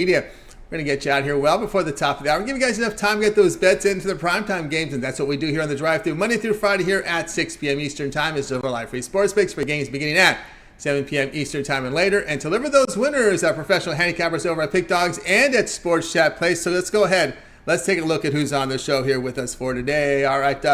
media. We're going to get you out here well before the top of the hour. Give you guys enough time to get those bets into the primetime games, and that's what we do here on the drive-thru. Monday through Friday here at 6 p.m. Eastern Time is our live free sports picks for games beginning at 7 p.m. Eastern Time and later. And to deliver those winners are professional handicappers over at Pick Dogs and at Sports Chat Place. So let's go ahead. Let's take a look at who's on the show here with us for today. All right,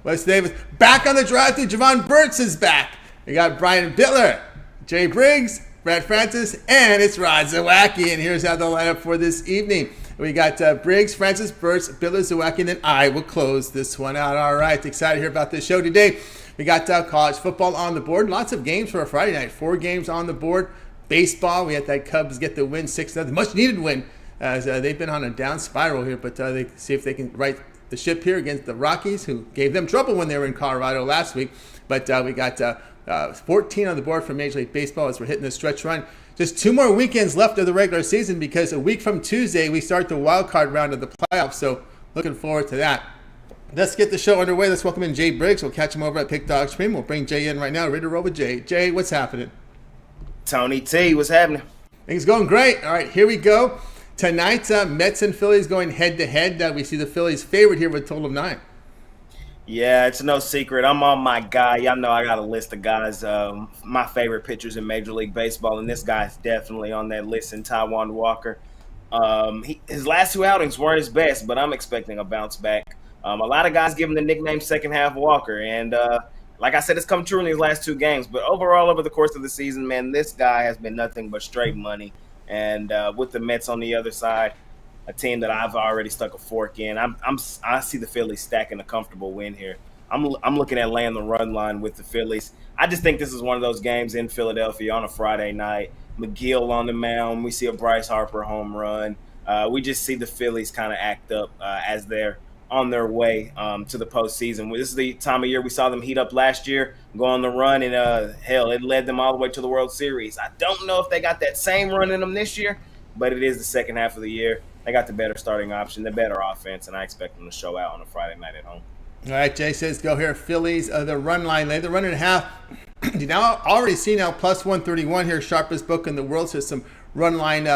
Wes Davis back on the drive-thru. Jovan Burts is back. We got Brian Bitler, Jay Briggs, Brad Francis, and it's Rod Zawacky. And here's how the lineup for this evening. We got Briggs, Francis, Burts, Bitler, Zawacky, and then I will close this one out. All right, excited to hear about this show today. We got college football on the board. Lots of games for a Friday night. 4 games on the board. Baseball, we had that Cubs get the win, 6-0. Much needed win as they've been on a down spiral here. But they see if they can right the ship here against the Rockies, who gave them trouble when they were in Colorado last week. But we got 14 on the board for Major League Baseball as we're hitting the stretch run. Just 2 more weekends left of the regular season because a week from Tuesday we start the wild card round of the playoffs. So looking forward to that. Let's get the show underway. Let's welcome in Jay Briggs. We'll catch him over at Pick Dog Stream. We'll bring Jay in right now. Ready to roll with Jay. Jay, what's happening? Tony T, what's happening? Things going great. All right, here we go. Tonight, Mets and Phillies going head-to-head. We see the Phillies favored here with a total of 9. Yeah, it's no secret. I'm on my guy. Y'all know I got a list of guys, my favorite pitchers in Major League Baseball, and this guy's definitely on that list in Taijuan Walker. His last 2 outings weren't his best, but I'm expecting a bounce back. A lot of guys give him the nickname second half Walker, and like I said, it's come true in these last 2 games. But overall, over the course of the season, man, this guy has been nothing but straight money. And with the Mets on the other side, a team that I've already stuck a fork in, I see the Phillies stacking a comfortable win here. I'm looking at laying the run line with the Phillies. I just think this is one of those games in Philadelphia on a Friday night. McGill on the mound. We see a Bryce Harper home run. We just see the Phillies kind of act up as they're on their way to the postseason. This is the time of year we saw them heat up last year, go on the run, and hell, it led them all the way to the World Series. I don't know if they got that same run in them this year, but it is the second half of the year. They got the better starting option, the better offense, and I expect them to show out on a Friday night at home. All right, Jay says go here. Phillies, the run line, lay the run and a half. You now already see now plus 131 here, sharpest book in the world system. Run line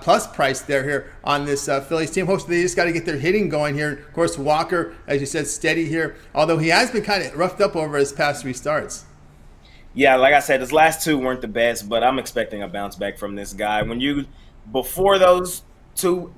plus price there here on this Phillies team. Hopefully they just got to get their hitting going here. Of course, Walker, as you said, steady here, although he has been kind of roughed up over his past 3 starts. Yeah, like I said, his last 2 weren't the best, but I'm expecting a bounce back from this guy. Before those 2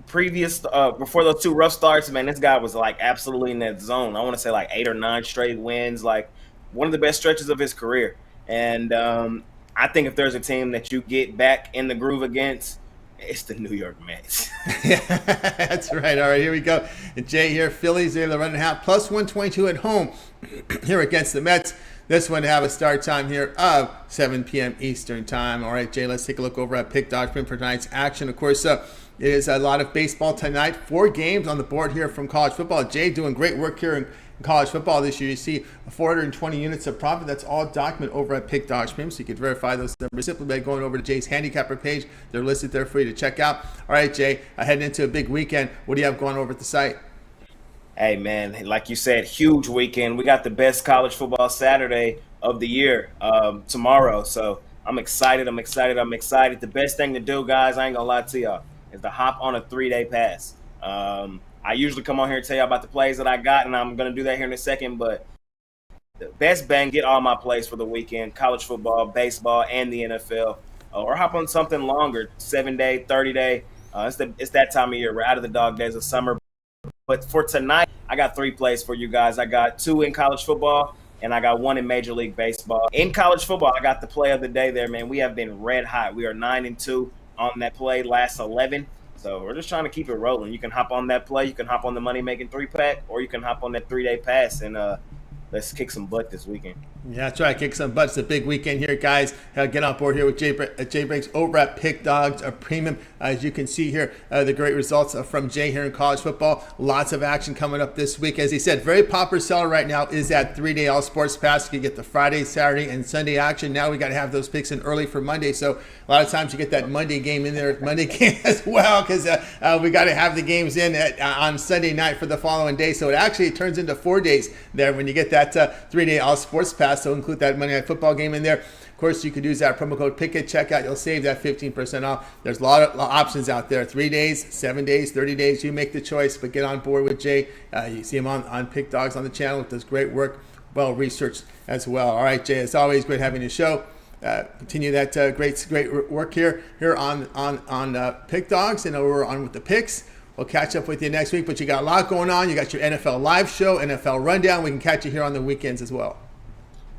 rough starts, man, this guy was like absolutely in that zone. I want to say like 8 or 9 straight wins, like one of the best stretches of his career. And I think if there's a team that you get back in the groove against, it's the New York Mets. Yeah, that's right. All right, here we go. Jay here, Phillies, they're the run and a half, plus 122 at home here against the Mets. This one to have a start time here of 7 p.m. Eastern Time. All right, Jay, let's take a look over at Pick Dog for tonight's action. Of course, it is a lot of baseball tonight. 4 games on the board here from college football. Jay doing great work here in college football this year. You see 420 units of profit. That's all documented over at Pick Dog Stream, so you can verify those numbers simply by going over to Jay's handicapper page. They're listed there for you to check out. All right, Jay, heading into a big weekend. What do you have going over at the site? Hey, man, like you said, huge weekend. We got the best college football Saturday of the year tomorrow. So I'm excited. The best thing to do, guys, I ain't going to lie to y'all, is to hop on a 3-day pass. I usually come on here and tell you about the plays that I got, and I'm going to do that here in a second. But the best bang, get all my plays for the weekend, college football, baseball, and the NFL. Or hop on something longer, 7-day, 30-day. It's that time of year. We're out of the dog days of summer. But for tonight, I got 3 plays for you guys. I got 2 in college football, and I got 1 in Major League Baseball. In college football, I got the play of the day there, man. We have been red hot. We are 9-2 on that play, last 11. So we're just trying to keep it rolling. You can hop on that play. You can hop on the money-making 3-pack, or you can hop on that 3-day pass and let's kick some butt this weekend. Yeah, that's right. Kick some butt. It's a big weekend here, guys. Get on board here with Jay Briggs over at Pick Dogs Premium. As you can see here, the great results from Jay here in college football. Lots of action coming up this week. As he said, very popular seller right now is that 3-day all sports pass. You can get the Friday, Saturday, and Sunday action. Now we got to have those picks in early for Monday. So a lot of times you get that Monday game in there, Monday game as well, because we got to have the games in on Sunday night for the following day. So it actually turns into 4 days there when you get that 3-day all sports pass. So include that Monday Night Football game in there. Of course, you could use that promo code PICK at checkout. You'll save that 15% off. There's a lot of options out there. 3 days, 7 days, 30 days. You make the choice, but get on board with Jay. You see him on Pick Dogs on the channel. It does great work, well researched as well. All right, Jay, it's always great having you show. Continue that great work here on Pick Dogs, and we're on with the picks. We'll catch up with you next week, but you got a lot going on. You got your NFL live show, NFL rundown. We can catch you here on the weekends as well.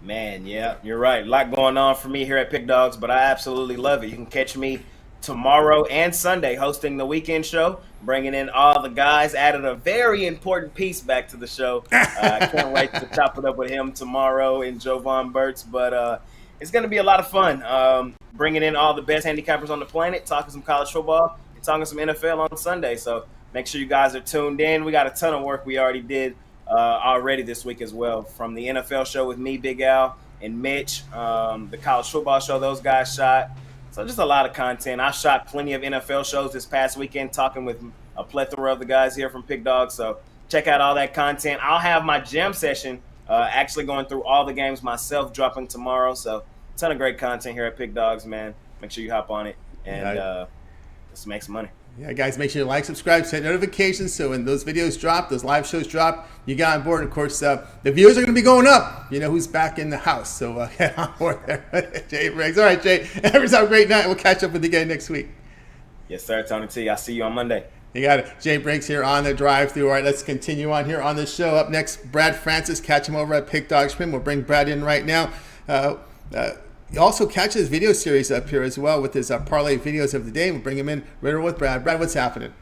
Man, yeah, you're right. A lot going on for me here at Pick Dogs, but I absolutely love it. You can catch me tomorrow and Sunday hosting the weekend show, bringing in all the guys. Added a very important piece back to the show. I can't wait to chop it up with him tomorrow and Jovan Burts, but it's going to be a lot of fun. Bringing in all the best handicappers on the planet, talking some college football, and talking some NFL on Sunday. So make sure you guys are tuned in. We got a ton of work we already did already this week as well, from the NFL show with me, Big Al, and Mitch, the college football show those guys shot. So just a lot of content. I shot plenty of NFL shows this past weekend, talking with a plethora of the guys here from Pick Dogs. So check out all that content. I'll have my jam session actually going through all the games myself, dropping tomorrow. So a ton of great content here at Pick Dogs, man. Make sure you hop on it and let's make some money. Yeah, guys, make sure you like, subscribe, set notifications so when those videos drop, those live shows drop, you get on board. And of course, the views are going to be going up. You know who's back in the house, so get on board there. Jay Briggs. All right, Jay, have a great night. We'll catch up with you again next week. Yes, sir, Tony T. I'll see you on Monday. You got it. Jay Briggs here on the drive-thru. All right, let's continue on here on the show. Up next, Brad Francis. Catch him over at Pick Dog Spin. We'll bring Brad in right now. You also catch his video series up here as well with his parlay videos of the day. We'll bring him in right with Brad. Brad, what's happening?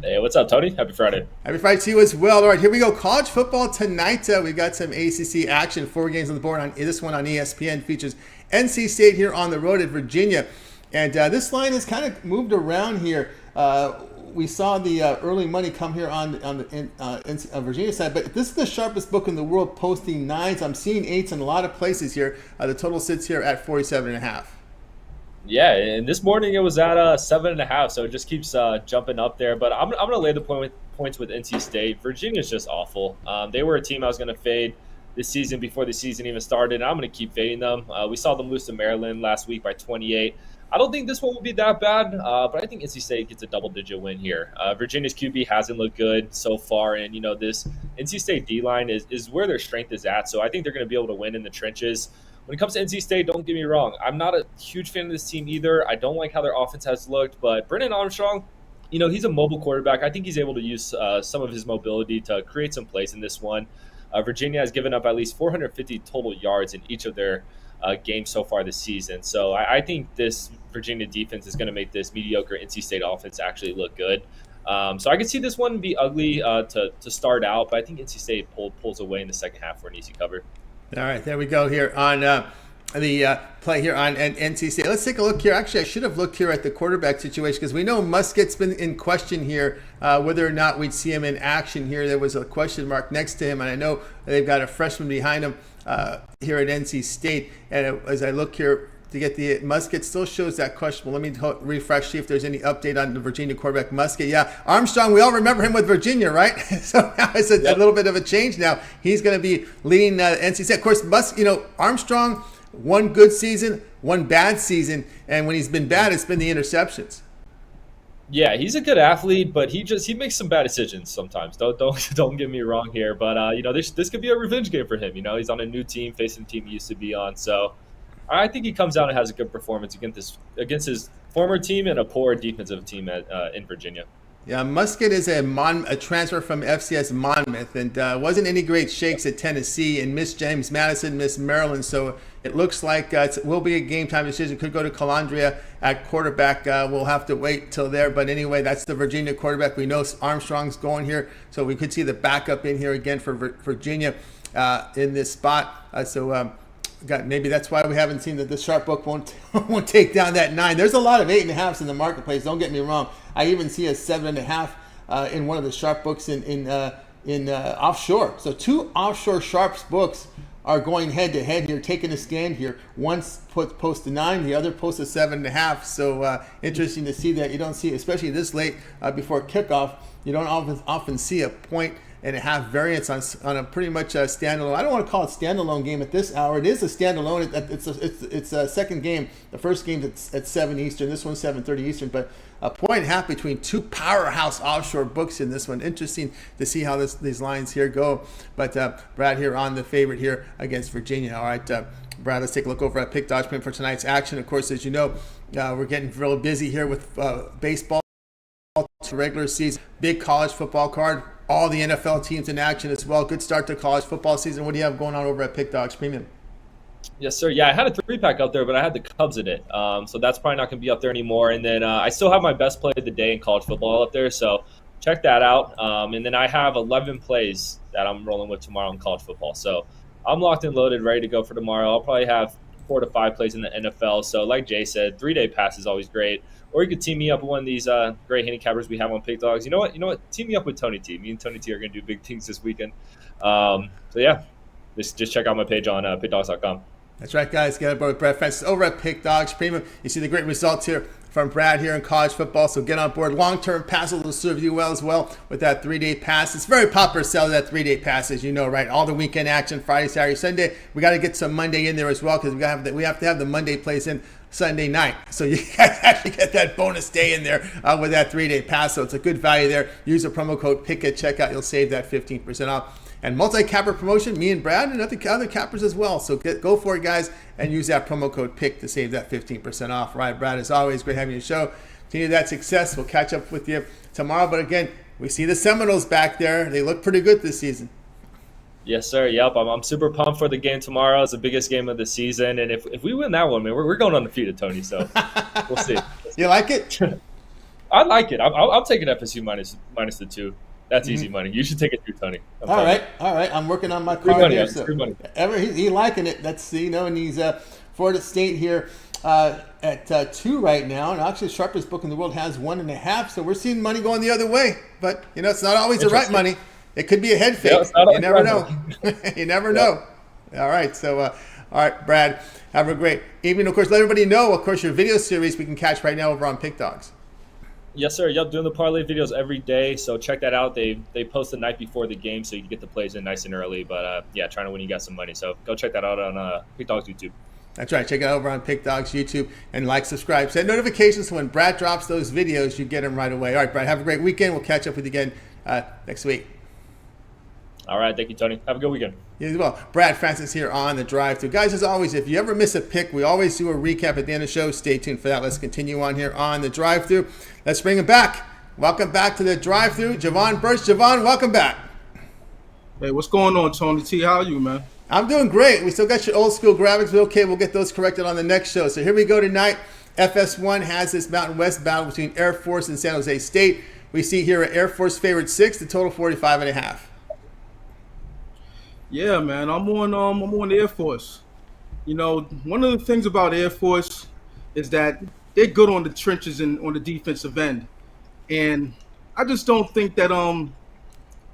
Hey, what's up, Tony? Happy Friday. Happy Friday to you as well. All right, here we go. College football tonight. We've got some ACC action. 4 games on the board. This one on ESPN features NC State here on the road at Virginia. And this line has kind of moved around here. We saw the early money come here on the Virginia side, but this is the sharpest book in the world, posting 9s. I'm seeing 8s in a lot of places here. The total sits here at 47.5. Yeah, and this morning it was at 7.5, so it just keeps jumping up there. But I'm going to lay the points with NC State. Virginia's just awful. They were a team I was going to fade this season before the season even started, and I'm going to keep fading them. We saw them lose to Maryland last week by 28. I don't think this one will be that bad, but I think NC State gets a double-digit win here. Virginia's QB hasn't looked good so far, and this NC State D-line is where their strength is at, so I think they're going to be able to win in the trenches. When it comes to NC State, don't get me wrong, I'm not a huge fan of this team either. I don't like how their offense has looked, but Brennan Armstrong, he's a mobile quarterback. I think he's able to use some of his mobility to create some plays in this one. Virginia has given up at least 450 total yards in each of their games so far this season. So I think this Virginia defense is going to make this mediocre NC State offense actually look good. So I can see this one be ugly to start out, but I think NC State pulls away in the second half for an easy cover. All right, there we go here on the play here on NC State. Let's take a look here. Actually, I should have looked here at the quarterback situation because we know Muskett's been in question here, whether or not we'd see him in action here. There was a question mark next to him, and I know they've got a freshman behind him here at NC State. And as I look here to get the Muskett, still shows that question. Well, let me refresh, see if there's any update on the Virginia quarterback Muskett. Yeah, Armstrong, we all remember him with Virginia, right? So now it's a little bit of a change now. He's going to be leading NC State. Of course, Armstrong, one good season, one bad season, and when he's been bad, it's been the interceptions. Yeah, he's a good athlete, but he makes some bad decisions sometimes. Don't get me wrong here, but this could be a revenge game for him. He's on a new team, facing a team he used to be on. So I think he comes out and has a good performance against his former team and a poor defensive team in Virginia. Yeah, Muskett is a transfer from FCS Monmouth, and wasn't any great shakes at Tennessee, and missed James Madison, missed Maryland. So it looks like it will be a game time decision. Could go to Calandria at quarterback. We'll have to wait till there. But anyway, that's the Virginia quarterback. We know Armstrong's going here, so we could see the backup in here again for Virginia in this spot. Maybe that's why we haven't seen that the sharp book won't take down that 9. There's a lot of 8.5s in the marketplace. Don't get me wrong. I even see a 7.5 in one of the sharp books in offshore. So 2 offshore sharps books are going head to head here, taking a stand here. One posts a 9, the other posts a 7.5. So interesting to see that. You don't see, especially this late before kickoff, you don't often see a point point-and-a-half variance on a pretty much standalone. I don't want to call it standalone game at this hour. It is a standalone. It's a second game. The first game's at 7 Eastern. This one's 7:30 Eastern. But a point and a half between two powerhouse offshore books in this one. Interesting to see how these lines here go. But Brad here on the favorite here against Virginia. All right, Brad, let's take a look over at Pick Dodge Print for tonight's action. Of course, as you know, we're getting real busy here with baseball to regular season, big college football card, all the NFL teams in action as well. Good start to college football season. What do you have going on over at Pick Dogs Premium? Yes, sir. Yeah, I had a 3-pack up there, but I had the Cubs in it. So that's probably not going to be up there anymore. And then I still have my best play of the day in college football up there. So check that out. And then I have 11 plays that I'm rolling with tomorrow in college football. So I'm locked and loaded, ready to go for tomorrow. I'll probably have 4 to 5 plays in the NFL. So like Jay said, 3-day pass is always great. Or you could team me up with one of these great handicappers we have on Pick Dogs. You know what? Team me up with Tony T. Me and Tony T are going to do big things this weekend. So yeah, just check out my page on pickdogs.com. That's right, guys. Get aboard with Brad Francis over at Pick Dogs Premium. You see the great results here from Brad here in college football. So get on board. Long-term passes will serve you well as well with that 3-day pass. It's very popular to sell that 3-day pass, as you know, right? All the weekend action, Friday, Saturday, Sunday. We got to get some Monday in there as well because we have to have the Monday plays in Sunday night. So you guys actually get that bonus day in there with that 3-day pass. So it's a good value there. Use the promo code PICK at checkout. You'll save that 15% off. And multi-capper promotion, me and Brad and other cappers as well. So go for it, guys, and use that promo code PICK to save that 15% off. Right, Brad, as always, great having you on the show. Continue that success. We'll catch up with you tomorrow. But again, we see the Seminoles back there. They look pretty good this season. Yes, sir. Yep. I'm super pumped for the game tomorrow. It's the biggest game of the season. And if we win that one, man, we're going undefeated, Tony. So we'll see. You like it? I like it. I'm taking FSU minus the 2. That's easy money. You should take it through, Tony. All right. I'm working on my card here. So he's liking it. That's, and he's Florida State here at 2 right now. And actually, the sharpest book in the world has 1.5. So we're seeing money going the other way. But, it's not always the right money. It could be a head fake. You never know. You never know. All right. So, all right, Brad, have a great evening. Of course, let everybody know, of course, your video series we can catch right now over on Pick Dogs. Yes, sir. Yep, doing the parlay videos every day. So check that out. They post the night before the game, so you can get the plays in nice and early. But yeah, trying to win you guys some money. So go check that out on Pick Dogs YouTube. That's right. Check it out over on Pick Dogs YouTube and subscribe, set notifications so when Brad drops those videos, you get them right away. All right, Brad, have a great weekend. We'll catch up with you again next week. All right. Thank you, Tony. Have a good weekend. You as well. Brad Francis here on the Drive Thru. Guys, as always, if you ever miss a pick, we always do a recap at the end of the show. Stay tuned for that. Let's continue on here on the Drive Thru. Let's bring him back. Welcome back to the Drive Thru, Jovan Burts. Jovan, welcome back. Hey, what's going on, Tony T? How are you, man? I'm doing great. We still got your old school graphics, but okay, we'll get those corrected on the next show. So here we go tonight. FS1 has this Mountain West battle between Air Force and San Jose State. We see here an Air Force favorite 6, the total 45.5. Yeah, man, I'm on Air Force. One of the things about Air Force is that they're good on the trenches and on the defensive end. And I just don't think that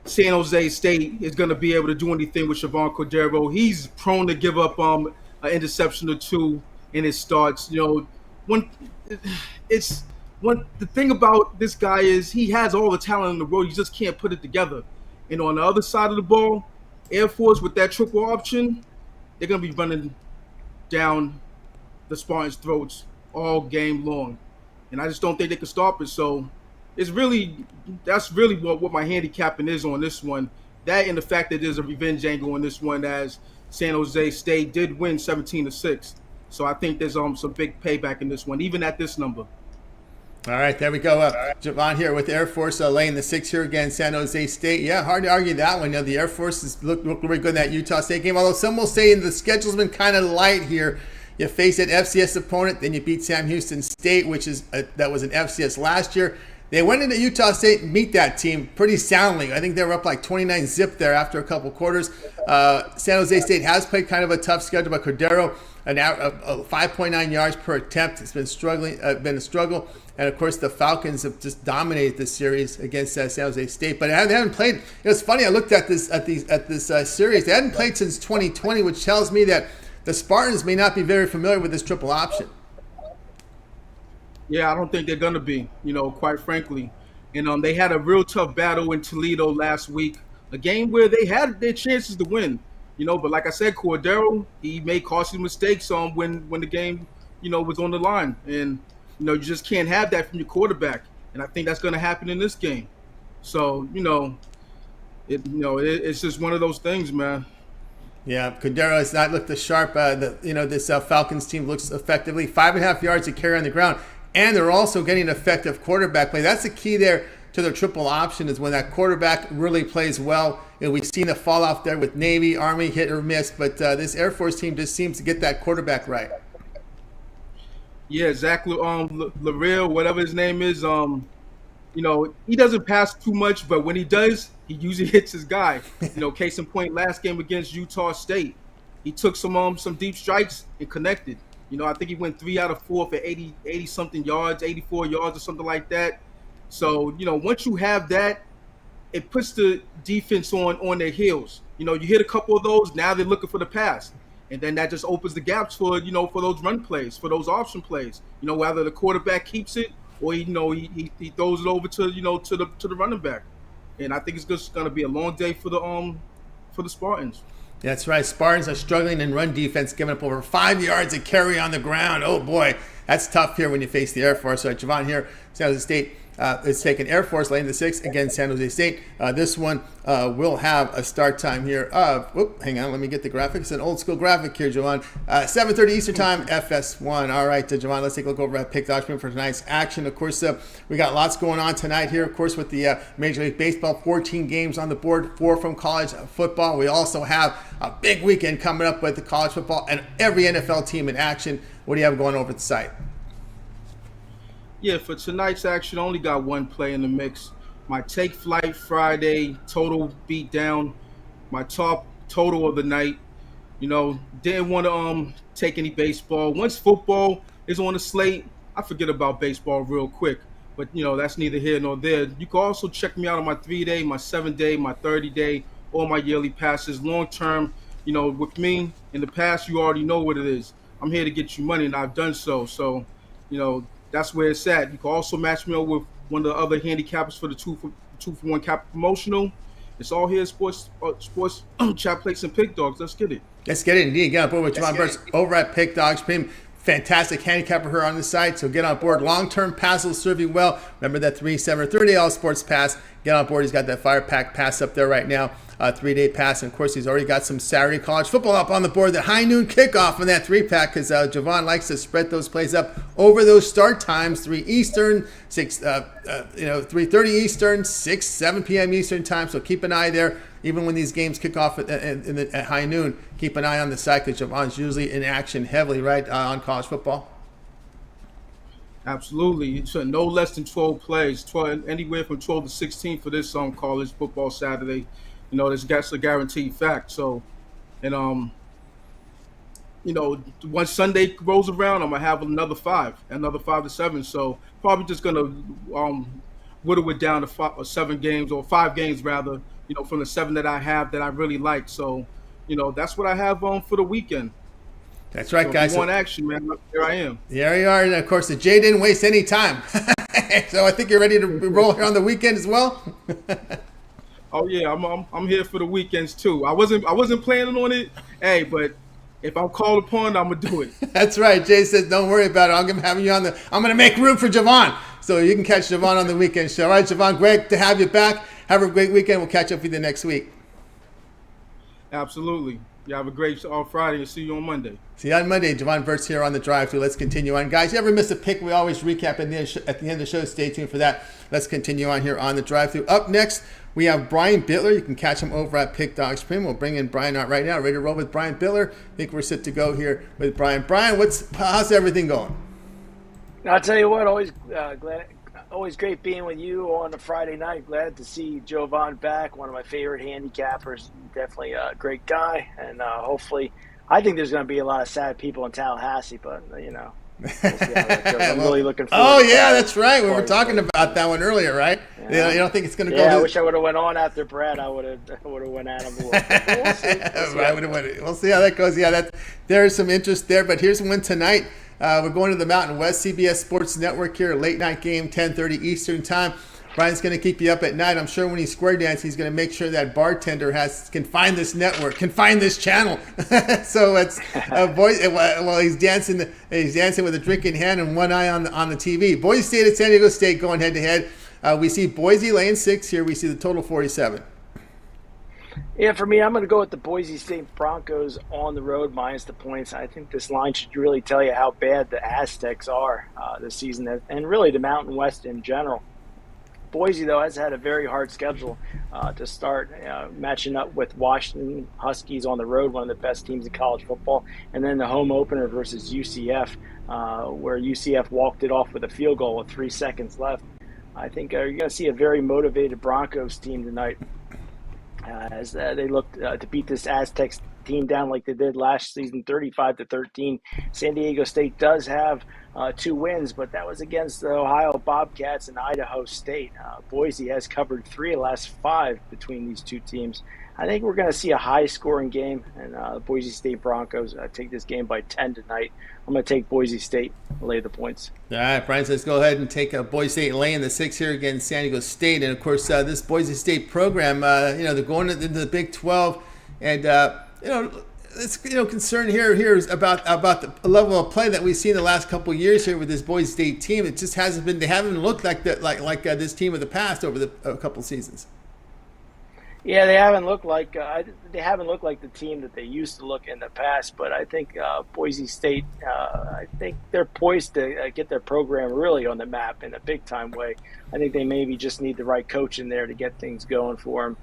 San Jose State is going to be able to do anything with Siobhan Cordero. He's prone to give up an interception or 2 in his starts. The thing about this guy is he has all the talent in the world. He just can't put it together. And on the other side of the ball, Air Force with that triple option, they're going to be running down the Spartans' throats all game long. And I just don't think they can stop it. So that's really what my handicapping is on this one. That and the fact that there's a revenge angle on this one, as San Jose State did win 17-6. So I think there's some big payback in this one, even at this number. All right, there we go. Jovan here with Air Force laying the 6 here against San Jose State. Yeah, hard to argue that one. The Air Force has looked very good in that Utah State game, although some will say the schedule's been kind of light here. You face an FCS opponent, then you beat Sam Houston State, which is that was an FCS last year. They went into Utah State and beat that team pretty soundly. I think they were up like 29-0 there after a couple quarters. San Jose State has played kind of a tough schedule, but Cordero, 5.9 yards per attempt. It's been been a struggle. And of course, the Falcons have just dominated this series against San Jose State. But they haven't played. It's funny. I looked at this series. They hadn't played since 2020, which tells me that the Spartans may not be very familiar with this triple option. Yeah, I don't think they're going to be, quite frankly. And they had a real tough battle in Toledo last week a game where they had their chances to win. But like I said, Cordero, he made costly mistakes when the game, was on the line. And, you just can't have that from your quarterback. And I think that's going to happen in this game. So, it's just one of those things, man. Yeah, Cordero has not looked as sharp. This Falcons team looks effectively 5.5 yards to carry on the ground. And they're also getting effective quarterback play. That's the key there to their triple option, is when that quarterback really plays well. We've seen a fall off there with Navy, Army, hit or miss, but this Air Force team just seems to get that quarterback right. Yeah, Zach Larreal, whatever his name is, he doesn't pass too much, but when he does, he usually hits his guy. Case in point, last game against Utah State, he took some deep strikes and connected. I think he went 3 out of 4 for 80 something yards, 84 yards or something like that. So, once you have that, it puts the defense on their heels. You hit a couple of those, now they're looking for the pass. And then that just opens the gaps for those run plays, for those option plays. Whether the quarterback keeps it or he throws it over to the running back. And I think it's just going to be a long day for the Spartans. That's right. Spartans are struggling in run defense, giving up over 5 yards a carry on the ground. Oh boy, that's tough here when you face the Air Force. So Jovan here, San Jose State is taking Air Force lane the 6 against San Jose State. This one will have a start time here of, hang on, let me get the graphic. It's an old school graphic here, Jovan. 7:30 Eastern time, FS1. All right, Jovan, let's take a look over at Pick Dodgement for tonight's action. Of course, we got lots going on tonight here, of course, with the Major League Baseball, 14 games on the board, 4 from college football. We also have a big weekend coming up with the college football and every NFL team in action. What do you have going over at the site? Yeah, for tonight's action, I only got one play in the mix. My take flight Friday total beat down, my top total of the night. Didn't want to take any baseball. Once football is on the slate, I forget about baseball real quick. But that's neither here nor there. You can also check me out on my 3-day, my 7-day, my 30-day, or my yearly passes. Long term, with me in the past, you already know what it is. I'm here to get you money, and I've done so. So, that's where it's at. You can also match me up with one of the other handicappers for the 2-for-1 cap promotional. It's all here, sports chat plates and pick dogs. Let's get it. Let's get it indeed. Get on board with Jovan Burts over at Pick Dogs. Fantastic handicapper here on the site, so get on board. Long-term pass will serve you well. Remember that 3, 7, or 30 all sports pass. Get on board. He's got that Fire Pack pass up there right now, 3-day pass. And, of course, he's already got some Saturday college football up on the board. The high noon kickoff on that 3-pack, because Jovan likes to spread those plays up over those start times, 3 Eastern, 3:30 Eastern, 6, 7 p.m. Eastern time. So keep an eye there. Even when these games kick off at high noon, keep an eye on the site, because Jovan's usually in action heavily, right, on college football. Absolutely. So no less than 12 plays, anywhere from 12 to 16 for this college football Saturday. That's a guaranteed fact. So, and once Sunday rolls around, I'm gonna have another 5 to 7. So probably just gonna whittle it down to 5 or 7 games, or 5 games rather. From the 7 that I have that I really like. So, that's what I have for the weekend. That's right, so guys. If you want action, man, here I am. There you are. And, of course, the Jay didn't waste any time. So I think you're ready to roll here on the weekend as well. Oh, yeah, I'm here for the weekends, too. I wasn't planning on it, but if I'm called upon, I'm going to do it. That's right. Jay says, don't worry about it. I'm going to have you on I'm going to make room for Jovan. So you can catch Jovan on the weekend show. All right, Jovan, great to have you back. Have a great weekend. We'll catch up with you next week. Absolutely. You have a great Friday, and see you on Monday. See you on Monday. Jovan Burts here on the drive-thru. Let's continue on. Guys, you ever miss a pick? We always recap at the end of the show. Stay tuned for that. Let's continue on here on the drive-thru. Up next, we have Brian Bitler. You can catch him over at Pick Dog Supreme. We'll bring in Brian out right now. Ready to roll with Brian Bitler. I think we're set to go here with Brian. Brian, how's everything going? I'll tell you what, always great being with you on a Friday night. Glad to see Jovan back, one of my favorite handicappers. Definitely a great guy, and hopefully, I think there's going to be a lot of sad people in Tallahassee, but we'll see how that goes. I'm really looking forward. Oh yeah, that's right. We were talking about that one earlier, right? Yeah. You don't think it's going to go? Yeah, I wish I would have went on after Brad. I would have went at him a little bit. We'll see how that goes. Yeah, there's some interest there, but here's one tonight. We're going to the Mountain West, CBS Sports Network here, late night game, 10:30 Eastern time. Brian's going to keep you up at night. I'm sure when he's square dancing, he's going to make sure that bartender can find this network, can find this channel. So it's while he's dancing with a drink in hand and one eye on the TV. Boise State and San Diego State going head to head. We see Boise laying 6 here. We see the total 47. Yeah, for me, I'm going to go with the Boise State Broncos on the road minus the points. I think this line should really tell you how bad the Aztecs are this season, and really the Mountain West in general. Boise, though, has had a very hard schedule to start, matching up with Washington Huskies on the road, one of the best teams in college football, and then the home opener versus UCF, where UCF walked it off with a field goal with 3 seconds left. I think you're going to see a very motivated Broncos team tonight as they look to beat this Aztecs team down like they did last season, 35-13. San Diego State does have 2 wins, but that was against the Ohio Bobcats and Idaho State. Boise has covered 3 of the last 5 between these two teams. I think we're going to see a high-scoring game, and Boise State Broncos take this game by 10 tonight. I'm going to take Boise State, lay the points. All right, Brian says go ahead and take Boise State laying the 6 here against San Diego State. And, of course, this Boise State program, they're going into the Big 12, and, it's concern here is about the level of play that we've seen the last couple of years here with this Boise State team. It just hasn't been. They haven't looked like that, like this team of the past over the couple seasons. Yeah, they haven't looked like the team that they used to look in the past. But I think Boise State, I think they're poised to get their program really on the map in a big time way. I think they maybe just need the right coach in there to get things going for them.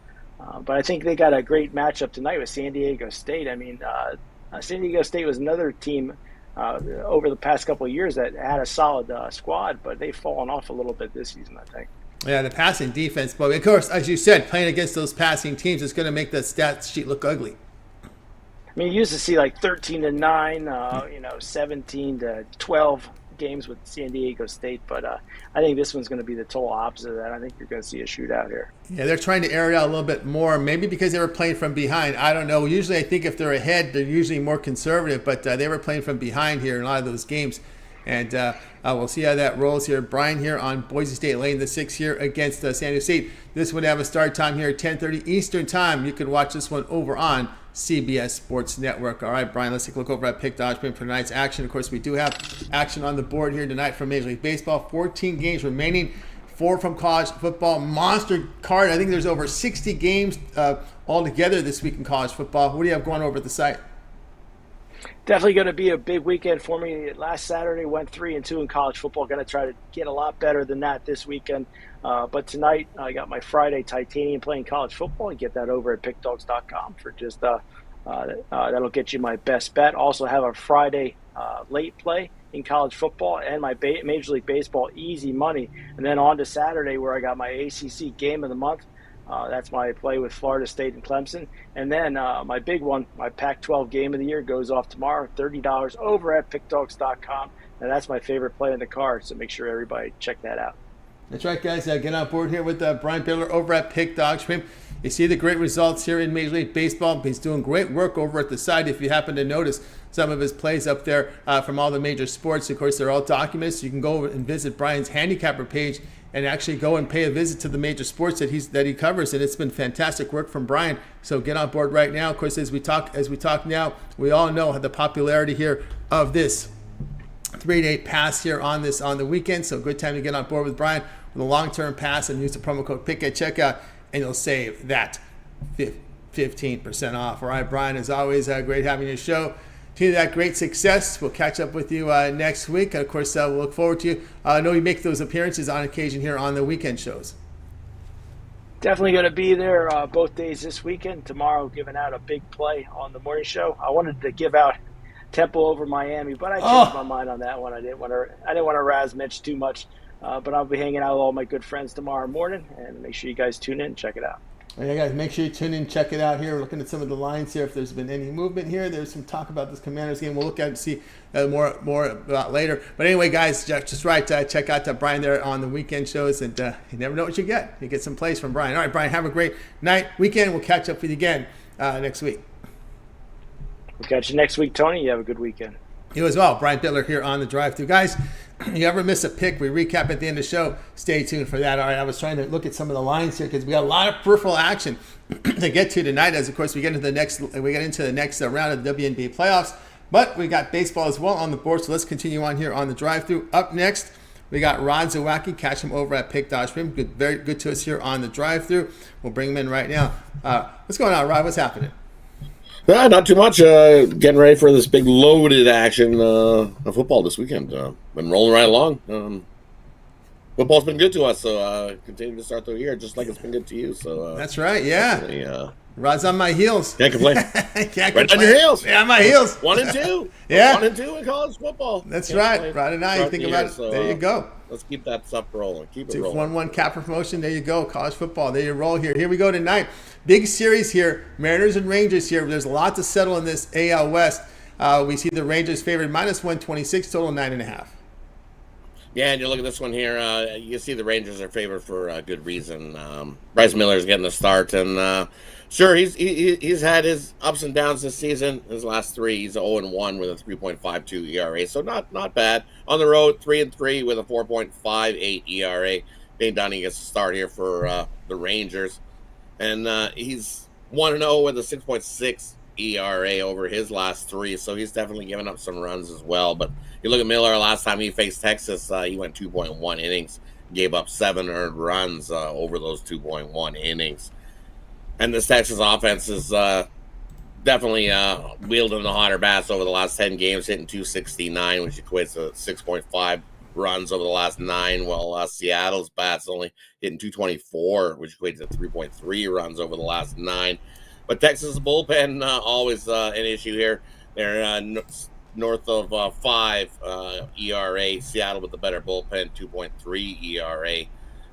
But I think they got a great matchup tonight with San Diego State. I mean, San Diego State was another team over the past couple of years that had a solid squad, but they've fallen off a little bit this season, I think. Yeah, the passing defense, but of course, as you said, playing against those passing teams is going to make the stat sheet look ugly. I mean, you used to see like 13-9, 17-12 games with San Diego State, but I think this one's going to be the total opposite of that. I think you're going to see a shootout here. Yeah, they're trying to air it out a little bit more, maybe because they were playing from behind. I don't know. Usually I think if they're ahead, they're usually more conservative, but they were playing from behind here in a lot of those games. And we'll see how that rolls here. Brian here on Boise State laying the 6 here against San Diego State. This would have a start time here at 10:30 Eastern time. You can watch this one over on CBS Sports Network. All right, Brian, let's take a look over at Pick Dodge for tonight's action. Of course, we do have action on the board here tonight from Major League Baseball. 14 games remaining, 4 from college football. Monster card. I think there's over 60 games altogether this week in college football. What do you have going over at the site? Definitely going to be a big weekend for me. Last Saturday went 3-2 in college football. Going to try to get a lot better than that this weekend. But tonight I got my Friday Titanium playing college football. You get that over at pickdogs.com for just that'll get you my best bet. Also have a Friday late play in college football and my Major League Baseball easy money. And then on to Saturday where I got my ACC game of the month. That's my play with Florida State and Clemson. And then my big one, my Pac-12 game of the year, goes off tomorrow, $30 over at pickdogs.com. And that's my favorite play in the card, so make sure everybody check that out. That's right, guys. Get on board here with Brian Bitler over at Pick Dogs. You see the great results here in Major League Baseball. He's doing great work over at the site. If you happen to notice some of his plays up there from all the major sports, of course, they're all documented. So you can go over and visit Brian's handicapper page and actually go and pay a visit to the major sports that he covers, and it's been fantastic work from Brian. So get on board right now. Of course, as we talk now, we all know the popularity here of this 3-day pass here on the weekend. So good time to get on board with Brian with a long-term pass and use the promo code PICK at checkout, and you'll save that 15% off. All right, Brian, as always, great having your show. To that great success. We'll catch up with you next week. Of course, we'll look forward to you. I know you make those appearances on occasion here on the weekend shows. Definitely going to be there both days this weekend. Tomorrow, giving out a big play on the morning show. I wanted to give out Temple over Miami, but I changed my mind on that one. I didn't want to razz Mitch too much. But I'll be hanging out with all my good friends tomorrow morning, and make sure you guys tune in and check it out. Yeah, guys, make sure you tune in, check it out here. We're looking at some of the lines here. If there's been any movement here, there's some talk about this Commanders game. We'll look at it and see more about later. But anyway, guys, just right, check out Brian there on the weekend shows, and you never know what you get. You get some plays from Brian. All right, Brian, have a great night, weekend. We'll catch up with you again next week. We'll catch you next week, Tony. You have a good weekend. You as well. Brian Bitler here on the Drive Thru. Guys, you ever miss a pick, we recap at the end of the show. Stay tuned for that. All right, I was trying to look at some of the lines here because we got a lot of peripheral action to get to tonight. As of course we get into the next round of the WNBA playoffs. But we got baseball as well on the board, so let's continue on here on the drive-through. Up next, we got Rod Zawacky. Catch him over at Pick Dodge Stream. Good, very good to us here on the drive-through. We'll bring him in right now. What's going on, Rod? What's happening? Not too much. Getting ready for this big loaded action of football this weekend. Been rolling right along. Football's been good to us, so continue to start the year just like it's been good to you. So that's right, yeah. Rod's on my heels. Can't complain. Can't right on your heels. Yeah, on my heels. 1-2. Yeah. 1-2 in college football. That's right. Rod and I, you think about it. So, there you go. Let's keep that stuff rolling. Keep it rolling. 1-1 Capra promotion. There you go. College football. There you roll here. Here we go tonight. Big series here. Mariners and Rangers here. There's a lot to settle in this AL West. We see the Rangers favored -126, total 9.5. Yeah, and you look at this one here. You see the Rangers are favored for a good reason. Bryce Miller's getting the start, and sure, he's had his ups and downs this season. His last three, he's 0-1 with a 3.52 ERA, so not bad. On the road, 3-3 with a 4.58 ERA. Dane Dunning gets a start here for the Rangers, and he's 1-0 with a 6.6 ERA over his last three, so he's definitely given up some runs as well. But you look at Miller, last time he faced Texas, he went 2.1 innings, gave up 7 earned runs over those 2.1 innings. And this Texas offense is definitely wielding the hotter bats over the last 10 games, hitting 269, which equates to 6.5 runs over the last 9, while Seattle's bats only hitting 224, which equates to 3.3 runs over the last 9. But Texas bullpen, always an issue here. They're north of 5 ERA. Seattle with the better bullpen, 2.3 ERA.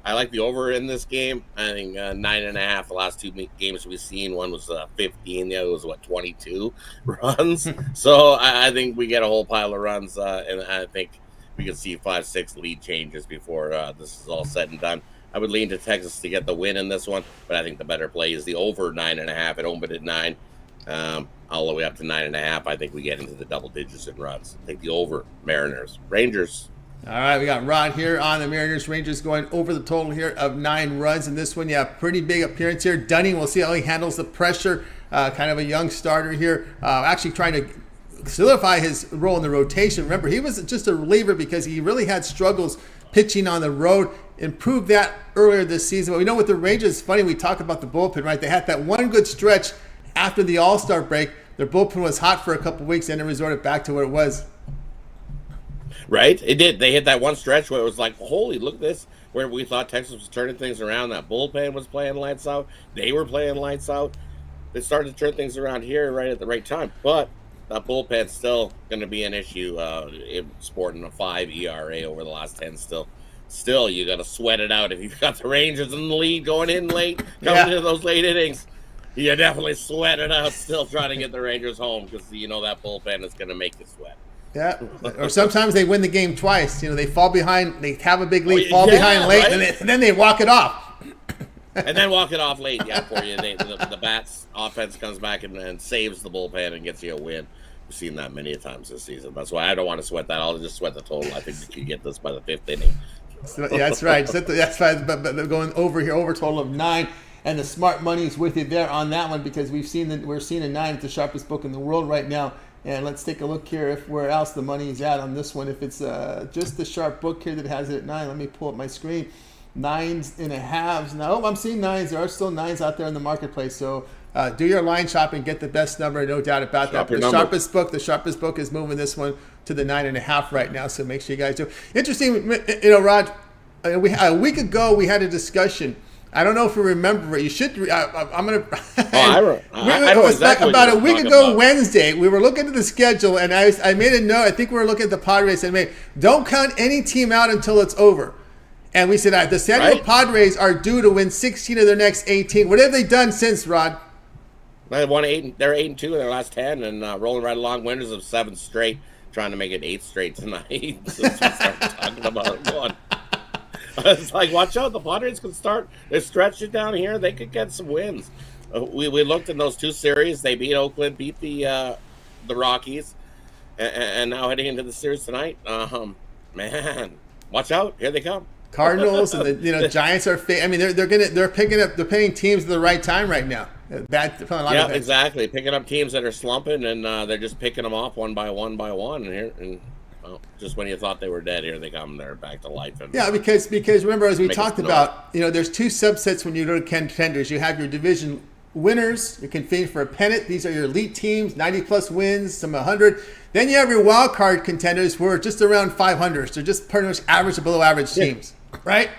I like the over in this game. I think 9.5. The last 2 games we've seen, one was 15, the other was 22 runs. So I think we get a whole pile of runs, and I think we can see 5-6 lead changes before this is all said and done. I would lean to Texas to get the win in this one, but I think the better play is the over 9.5. It opened at 9, all the way up to 9.5. I think we get into the double digits in runs. I think the over. Mariners, Rangers. All right, we got Rod here on the Mariners. Rangers going over the total here of 9 runs in this one. Yeah, pretty big appearance here. Dunning, we'll see how he handles the pressure. Kind of a young starter here, actually trying to solidify his role in the rotation. Remember, he was just a reliever because he really had struggles pitching on the road. Improved that earlier this season. But we know with the Rangers, it's funny, we talk about the bullpen, right? They had that one good stretch after the All-Star break. Their bullpen was hot for a couple weeks, and it resorted back to what it was. Right? It did. They hit that one stretch where it was like, holy, look at this, where we thought Texas was turning things around. That bullpen was playing lights out. They were playing lights out. They started to turn things around here right at the right time. But that bullpen's still going to be an issue, sporting a 5 ERA over the last 10 still. Still, you got to sweat it out. If you've got the Rangers in the lead going in late, coming into those late innings, you definitely sweat it out, still trying to get the Rangers home because you know that bullpen is going to make you sweat. Yeah, or sometimes they win the game twice. You know, they fall behind, they have a big lead, fall behind late, right? and then they walk it off. And then walk it off late, for you. The Bats offense comes back and saves the bullpen and gets you a win. We've seen that many times this season. That's why I don't want to sweat that. I'll just sweat the total. I think we can get this by the 5th inning. So, yeah, that's right. That's right. But they're going over here, over total of 9, and the smart money is with you there on that one because we're seeing a 9 at the sharpest book in the world right now. And let's take a look here if where else the money is at on this one. If it's just the sharp book here that has it at 9, let me pull up my screen. 9.5s. Now I'm seeing 9s. There are still 9s out there in the marketplace. So do your line shopping, get the best number, no doubt about that. The sharpest book is moving this one to the 9.5 right now. So make sure you guys do. Interesting, Rod. A week ago we had a discussion. I don't know if you remember it. You should. I'm gonna. About a week ago, Wednesday, we were looking at the schedule, and I made a note. I think we were looking at the Padres, and don't count any team out until it's over. And we said the San Diego Padres are due to win 16 of their next 18. What have they done since, Rod? They won 8. They're 8-2 in their last 10, and rolling right along. Winners of 7 straight, trying to make it 8 straight tonight. That's what we started talking about. One. It's like, watch out, the Padres can start. They're stretching down here. They could get some wins. We looked in those 2 series. They beat Oakland, beat the Rockies, and now heading into the series tonight. Man, watch out! Here they come. Cardinals and the Giants are. I mean, they're paying teams at the right time right now. Yeah, exactly. Picking up teams that are slumping, and they're just picking them off one by one, and just when you thought they were dead, here they come. They're back to life. And, because remember, as we talked about, there's two subsets when you go to contenders. You have your division winners. You compete for a pennant. These are your elite teams, 90+ wins, some 100. Then you have your wild card contenders who are just around 500. They're just pretty much average to below average teams, right?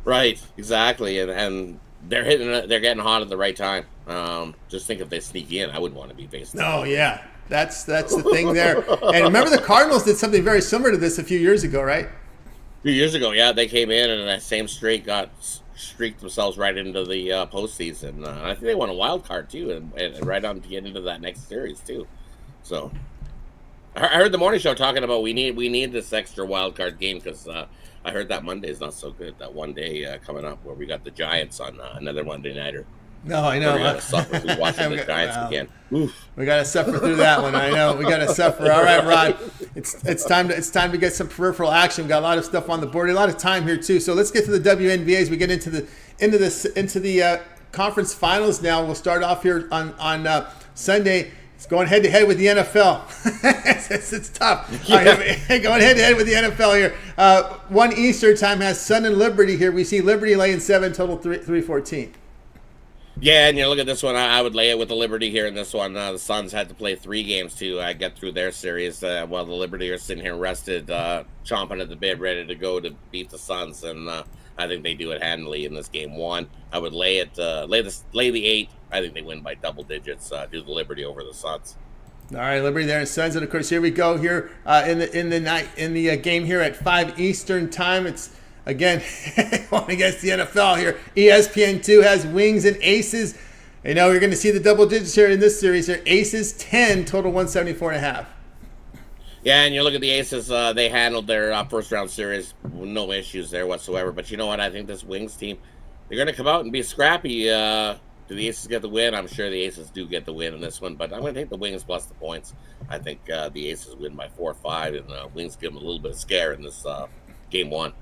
Right, exactly, and they're getting hot at the right time. Just think if they sneak in, I wouldn't want to be facing. Oh yeah, that's the thing there. And remember, the Cardinals did something very similar to this a few years ago, right? A few years ago, yeah, they came in and that same streak streaked themselves right into the postseason. I think they won a wild card too, and right on to get into that next series too. So I heard the morning show talking about we need this extra wild card game because I heard that Monday's not so good. That one day coming up where we got the Giants on another Monday nighter. No, I know. We got to suffer through watching the Giants again. Oof. We got to suffer through that one. I know. We got to suffer. All right, Rod. It's time to get some peripheral action. We got a lot of stuff on the board. A lot of time here too. So let's get to the WNBA as we get into the conference finals. Now we'll start off here on Sunday. It's going head to head with the NFL. it's tough. Yeah. Going head to head with the NFL here. 1 Eastern time has Sun and Liberty here. We see Liberty laying 7, total 314. Yeah, and you look at this one, I would lay it with the Liberty here in this one. The Suns had to play 3 games to get through their series, while the Liberty are sitting here rested, chomping at the bit, ready to go to beat the Suns, and I think they do it handily in this game 1. I would lay the 8. I think they win by double digits. Do the Liberty over the Suns. All right, Liberty there and Suns, and of course here we go here in the game here at 5 Eastern time. It's again going against the NFL here. ESPN2 has Wings and Aces. You're going to see the double digits here in this series here. Aces 10, total 174.5. Yeah, and you look at the Aces, they handled their first round series, no issues there whatsoever. But you know what? I think this Wings team, they're going to come out and be scrappy. Do the Aces get the win? I'm sure the Aces do get the win in this one, but I'm going to take the Wings plus the points. I think the Aces win by 4 or 5, and the Wings give them a little bit of scare in this game 1.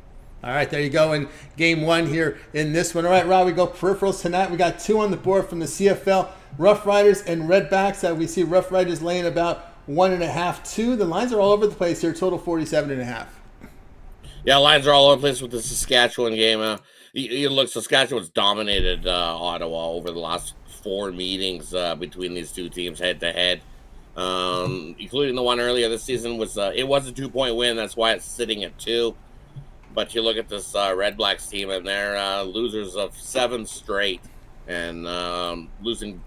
All right, there you go in game 1 here in this one. All right, Rob, we go peripherals tonight. We got 2 on the board from the CFL, Rough Riders and Redbacks. We see Rough Riders laying about 1.5, 2. The lines are all over the place here, total 47.5. Yeah, lines are all over the place with the Saskatchewan game. You look, Saskatchewan's dominated Ottawa over the last 4 meetings between these two teams head to head, including the one earlier this season. It was a 2-point win. That's why it's sitting at 2. But you look at this Red Blacks team, and they're losers of 7 straight and losing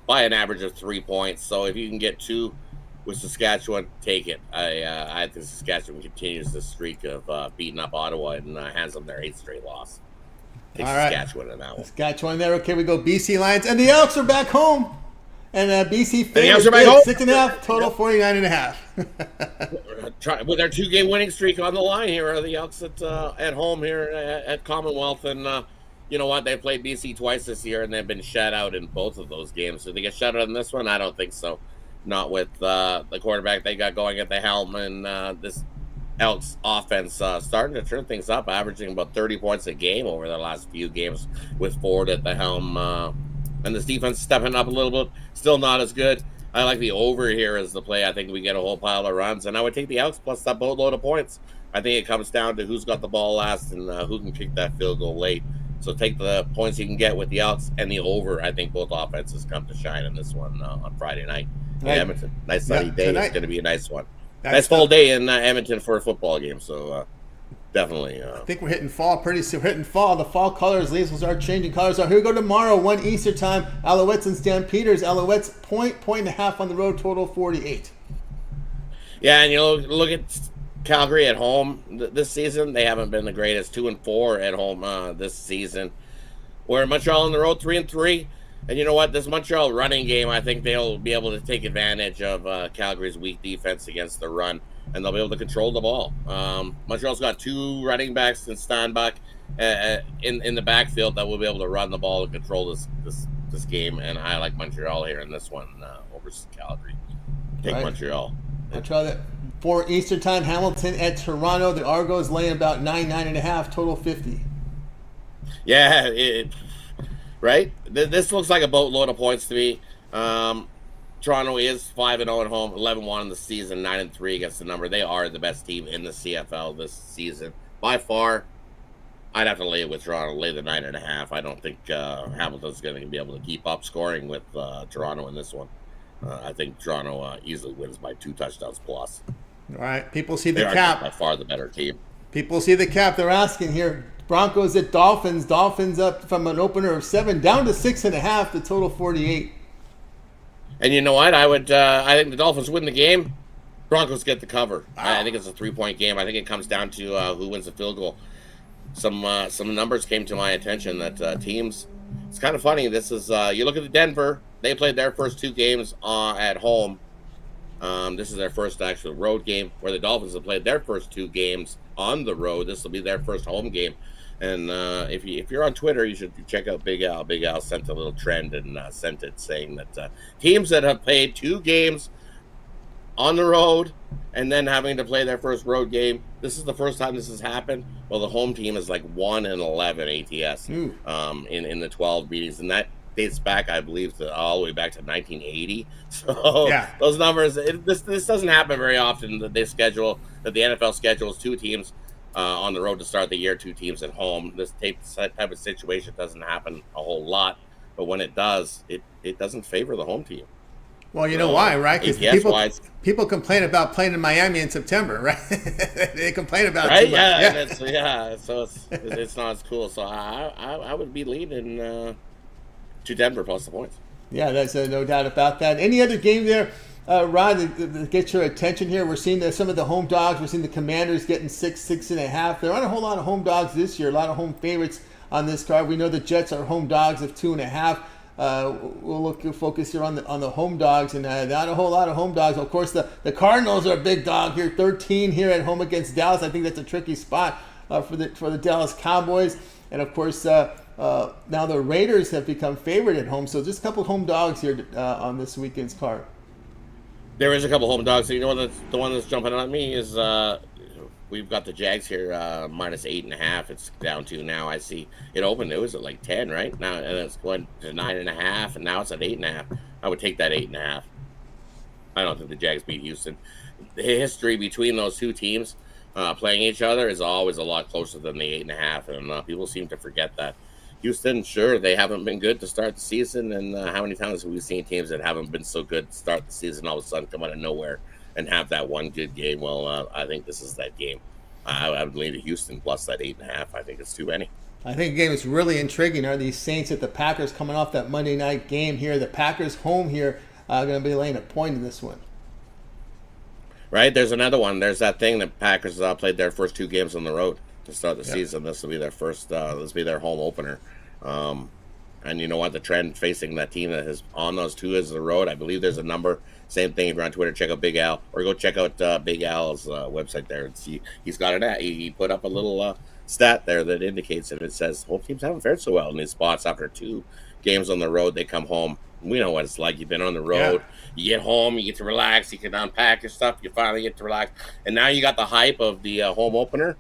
by an average of 3 points. So if you can get 2 with Saskatchewan, take it. I think Saskatchewan continues the streak of beating up Ottawa and hands them their 8th straight loss. Take Saskatchewan in that one. Saskatchewan there. Okay, we go BC Lions. And the Elks are back home. And BC fans are back home. 6.5, total 49.5. With our 2-game winning streak on the line here are the Elks at home here at Commonwealth. And you know what? They played BC twice this year, and they've been shut out in both of those games. So they get shut out in this one? I don't think so. Not with the quarterback they got going at the helm, and this Elks offense starting to turn things up, averaging about 30 points a game over the last few games with Ford at the helm. And this defense stepping up a little bit, still not as good. I like the over here as the play. I think we get a whole pile of runs, and I would take the Elks plus that boatload of points. I think it comes down to who's got the ball last and who can kick that field goal late. So take the points you can get with the Elks and the over. I think both offenses come to shine in this one on Friday night in Edmonton. Nice sunny day. Tonight. It's going to be a nice one. Nice full day in Edmonton for a football game. So definitely. I think we're hitting fall pretty soon. We're hitting fall. The fall colors, leaves will start changing colors. So here we go tomorrow, 1 Eastern time. Alouettes and Stampeders. Alouettes point and a half on the road, total 48. Yeah, and you look at Calgary at home this season. They haven't been the greatest. 2-4 at home this season. Where Montreal on the road 3-3. And you know what? This Montreal running game, I think they'll be able to take advantage of Calgary's weak defense against the run, and they'll be able to control the ball. Montreal's got 2 running backs in Steinbach in the backfield that will be able to run the ball and control this game. And I like Montreal here in this one over Calgary. Take Montreal. Montreal 4 Eastern time, Hamilton at Toronto. The Argos laying about 9.5, total 50. Yeah, right? This looks like a boatload of points to me. Toronto is 5-0 at home, 11-1 in the season, 9-3 against the number. They are the best team in the CFL this season. By far, I'd have to lay it with Toronto, lay the 9.5. I don't think Hamilton's going to be able to keep up scoring with Toronto in this one. I think Toronto easily wins by 2 touchdowns plus. All right, people see the They are cap. by far the better team. People see the cap. They're asking here. Broncos at Dolphins. Dolphins up from an opener of 7 down to 6.5. The total 48. And you know what? I think the Dolphins win the game. Broncos get the cover. Wow. I think it's a 3-point game. I think it comes down to who wins the field goal. Some numbers came to my attention that teams. It's kind of funny. This is you look at the Denver. They played their first 2 games at home. This is their first actual road game. Where the Dolphins have played their first 2 games on the road. This will be their first home game. And if you're on Twitter, you should check out Big Al. Big Al sent a little trend and sent it saying that teams that have played 2 games on the road and then having to play their first road game, this is the first time this has happened. Well, the home team is like 1-11 ATS in the 12 meetings, and that dates back, I believe, all the way back to 1980. So yeah. Those numbers, this doesn't happen very often. That the NFL schedules 2 teams on the road to start the year, 2 teams at home. This type of situation doesn't happen a whole lot, but when it does, it doesn't favor the home team. Well, you know why, right? Because people complain about playing in Miami in September, right? They complain about right? It too much. Yeah. So it's not as cool. So I would be leaning to Denver plus the points. Yeah, there's no doubt about that. Any other game there, Rod, that gets your attention here? We're seeing some of the home dogs. We're seeing the Commanders getting 6.5. There aren't a whole lot of home dogs this year. A lot of home favorites on this card. We know the Jets are home dogs of 2.5. We'll focus here on the home dogs, and not a whole lot of home dogs. Of course, the Cardinals are a big dog here, 13 here at home against Dallas. I think that's a tricky spot for the Dallas Cowboys, and of course now the Raiders have become favorite at home. So just a couple home dogs here on this weekend's card. There is a couple home dogs. So you know what? The one that's jumping on me is we've got the Jags here minus 8.5. It's down to now. I see it opened. It was at like 10, right now, and it's going to 9.5, and now it's at 8.5. I would take that 8.5. I don't think the Jags beat Houston. The history between those 2 teams playing each other is always a lot closer than the 8.5, and people seem to forget that. Houston, sure, they haven't been good to start the season, and how many times have we seen teams that haven't been so good to start the season all of a sudden come out of nowhere and have that one good game? Well, I think this is that game. I would lean to Houston plus that 8.5. I think it's too many. I think the game is really intriguing. Are these Saints at the Packers coming off that Monday night game here? The Packers home here going to be laying a point in this one. Right, there's another one. There's that thing that Packers played their first 2 games on the road to start the season. This will be their first. This will be their home opener. And you know what? The trend facing that team that is on those 2 is the road. I believe there's a number. Same thing. If you're on Twitter, check out Big Al, or go check out Big Al's website there and see. He's got an. He put up a little stat there that indicates that it says home teams haven't fared so well in these spots after 2 games on the road. They come home. We know what it's like. You've been on the road. Yeah. You get home. You get to relax. You can unpack your stuff. You finally get to relax. And now you got the hype of the home opener.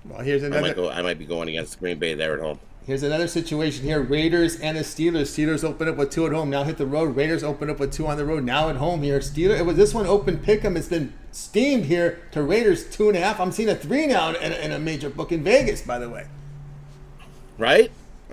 Well, here's another. I might be going against Green Bay there at home. Here's another situation here. Raiders and the Steelers. Steelers open up with 2 at home. Now hit the road. Raiders open up with 2 on the road. Now at home here. This one open pick'em. It's been steamed here to Raiders 2.5. I'm seeing a 3 now in a major book in Vegas, by the way. Right?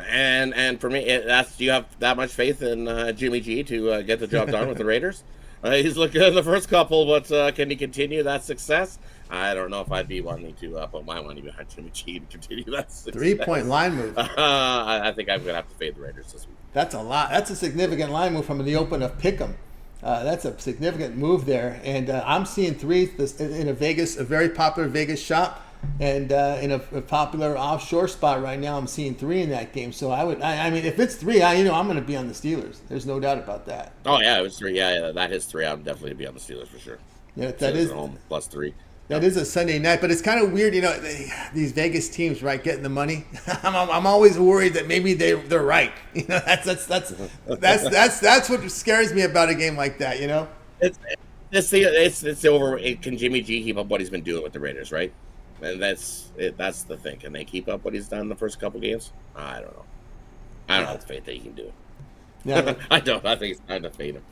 And for me, do you have that much faith in Jimmy G to get the job done with the Raiders? He's looking at the first couple, but can he continue that success? I don't know if I'd be wanting to put my money behind Jimmy G to continue that success. 3-point line move. I think I'm going to have to fade the Raiders this week. That's a lot. That's a significant line move from the open of Pick'em. That's a significant move there. And I'm seeing 3 in a very popular Vegas shop. And in a popular offshore spot right now, I'm seeing 3 in that game. So I mean, if it's 3, I'm going to be on the Steelers. There's no doubt about that. Oh yeah, it was 3. Yeah, that is 3. I'm definitely be on the Steelers for sure. Yeah, that is home plus 3. That is a Sunday night, but it's kind of weird, these Vegas teams, right, getting the money. I'm always worried that maybe they're right. That's what scares me about a game like that. It's it's the over. Can Jimmy G keep up what he's been doing with the Raiders, right? And that's it. That's the thing. Can they keep up what he's done in the first couple games? I don't know. I don't have the faith that he can do it. Yeah, I don't. I think it's time to fade him.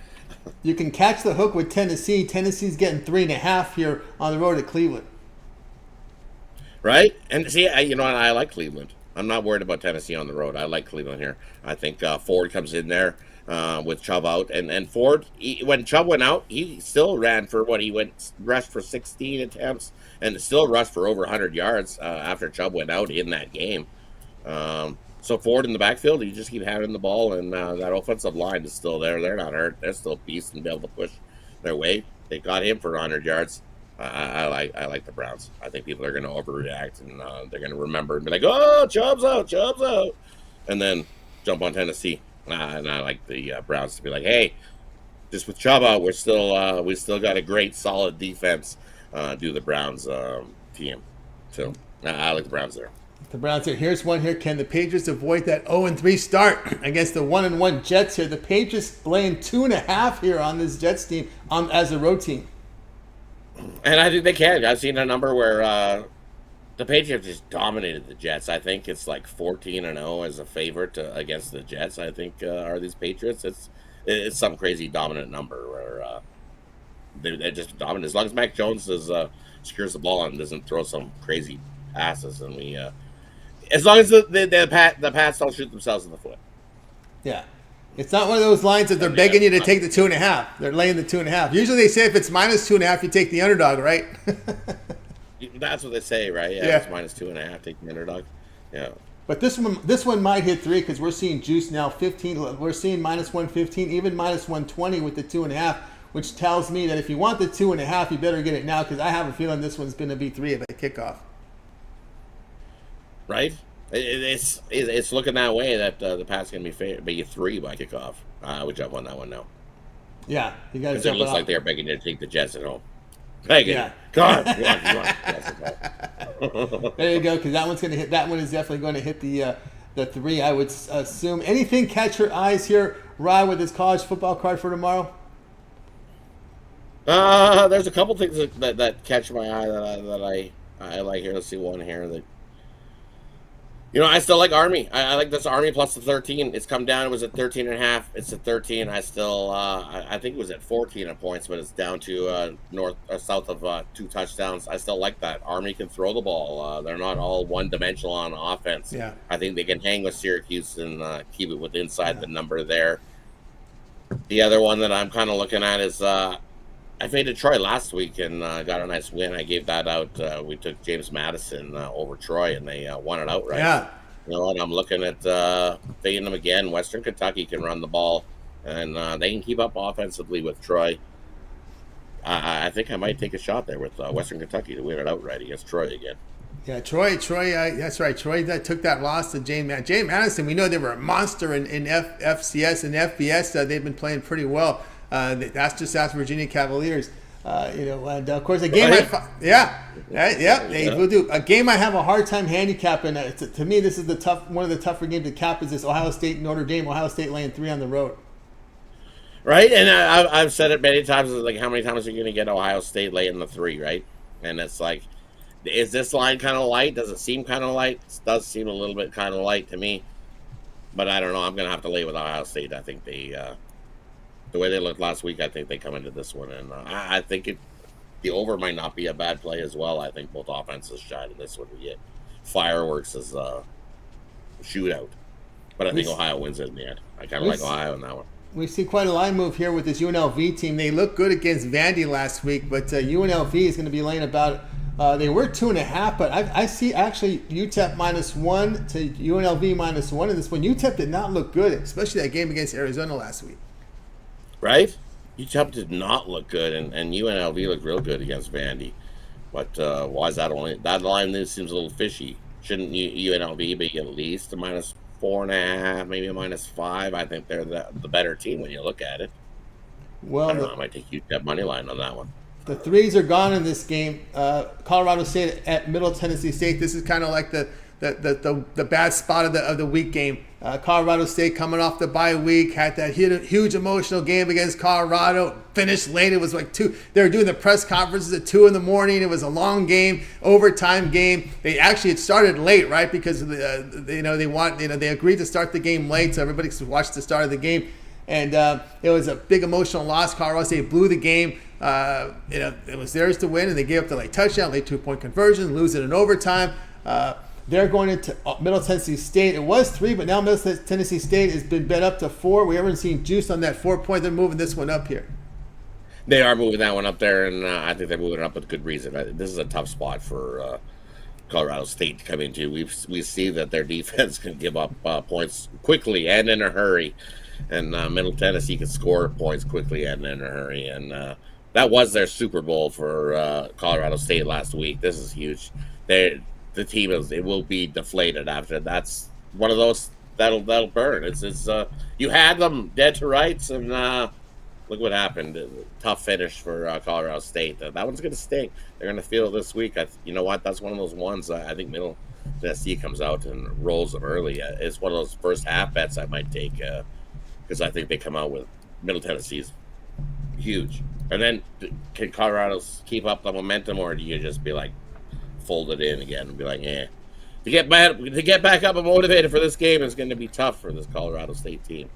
you can catch the hook with Tennessee. Tennessee's getting 3.5 here on the road at Cleveland. Right? And see, I like Cleveland. I'm not worried about Tennessee on the road. I like Cleveland here. I think Ford comes in there with Chubb out. And Ford, when Chubb went out, he still ran for rushed for 16 attempts and still rushed for over 100 yards after Chubb went out in that game. So Ford in the backfield, you just keep having the ball, and that offensive line is still there. They're not hurt. They're still beasts and be able to push their way. They got him for 100 yards. I like the Browns. I think people are going to overreact, and they're going to remember and be like, "Oh, Chubb's out," and then jump on Tennessee. And I like the Browns to be like, "Hey, just with Chubb out, we still got a great, solid defense." Do the Browns team? So I like the Browns there. The Browns here. Here's one here. Can the Patriots avoid that 0-3 start against the 1-1 Jets here? The Patriots laying 2.5 here on this Jets team as a road team. And I think they can. I've seen a number where the Patriots just dominated the Jets. I think it's like 14-0 as a favorite against the Jets. I think are these Patriots. It's some crazy dominant number where they're just dominant. As long as Mac Jones secures the ball and doesn't throw some crazy passes, and as long as the Pats don't shoot themselves in the foot. Yeah. It's not one of those lines that they're begging you to take the 2.5. They're laying the 2.5. Usually they say if it's -2.5, you take the underdog, right? That's what they say, right? Yeah. It's -2.5, take the underdog. Yeah. But this one might hit 3 because we're seeing juice now 15. We're seeing -115, even -120 with the 2.5, which tells me that if you want the 2.5, you better get it now because I have a feeling this one's going to be 3 at the kickoff. Right? It's looking that way that the Pats going to be 3 by kickoff. I would jump on that one now. Yeah, you got to jump. It looks like they're begging you to take the Jets at home. Begging. Yeah. Come on. There you go, because that one's going to hit. That one is definitely going to hit the 3. I would assume. Anything catch your eyes here, Rye, with his college football card for tomorrow? There's a couple things that catch my eye that I like here. Let's see one here that. I still like Army. I like this Army plus the 13. It's come down. It was at 13.5. It's at 13. I still, I think it was at 14 at points, but it's down to south of 2 touchdowns. I still like that. Army can throw the ball. They're not all one-dimensional on offense. Yeah. I think they can hang with Syracuse and keep it with inside the number there. The other one that I'm kind of looking at is I faded Troy last week and got a nice win. I gave that out. We took James Madison over Troy, and they won it outright. Yeah. And I'm looking at fading them again. Western Kentucky can run the ball, and they can keep up offensively with Troy. I think I might take a shot there with Western Kentucky to win it outright against Troy again. Yeah, Troy. That's right. Troy that took that loss to James Madison. We know they were a monster in FCS and FBS. They've been playing pretty well. That's just after Virginia Cavaliers, and of course a game. They will do a game. I have a hard time handicapping. To me, this is one of the tougher games to cap. Is this Ohio State Notre Dame? Ohio State laying 3 on the road. Right, and I've said it many times. Like, how many times are you going to get Ohio State laying the 3? Right, and it's like, is this line kind of light? Does it seem kind of light? It does seem a little bit kind of light to me, but I don't know. I'm going to have to lay with Ohio State. I think they. The way they looked last week, I think they come into this one, and I think the over might not be a bad play as well. I think both offenses shine in this one. We get fireworks as a shootout, but I think Ohio wins it in the end. I kind of like Ohio in that one. We see quite a line move here with this UNLV team. They looked good against Vandy last week, but UNLV is going to be laying about. They were 2.5, but I see actually UTEP -1 to UNLV -1 in this one. UTEP did not look good, especially that game against Arizona last week. Right? UTEP did not look good, and UNLV looked real good against Vandy. But why is that only? That line seems a little fishy. Shouldn't UNLV be at least a -4.5, maybe a -5? I think they're the better team when you look at it. Well, I don't know. I might take UTEP money line on that one. The 3s are gone in this game. Colorado State at Middle Tennessee State. This is kind of like the the bad spot of the week game. Colorado State coming off the bye week, had that huge emotional game against Colorado. Finished late. It was like 2. They were doing the press conferences at 2 in the morning. It was a long game, overtime game. They actually had started late, right? Because they agreed to start the game late, so everybody could watch the start of the game. And it was a big emotional loss. Colorado State blew the game. It was theirs to win, and they gave up the late touchdown, late 2-point conversion, lose it in overtime. They're going into Middle Tennessee State. It was 3, but now Middle Tennessee State has been bet up to 4. We haven't seen juice on that 4-point. They're moving this one up here. They are moving that one up there, and I think they're moving it up with good reason. This is a tough spot for Colorado State to come into. We see that their defense can give up points quickly and in a hurry, and Middle Tennessee can score points quickly and in a hurry. And that was their Super Bowl for Colorado State last week. This is huge. The team will be deflated after. That's one of those that'll burn. It's you had them dead to rights, and look what happened. Tough finish for Colorado State. That one's going to stink. They're going to feel it this week. You know what? That's one of those ones. I think Middle Tennessee comes out and rolls them early. It's one of those first half bets I might take because I think they come out with Middle Tennessee's huge. And then can Colorado keep up the momentum, or do you just be like, fold it in again and be like, to get back up and motivated for this game is going to be tough for this Colorado State team.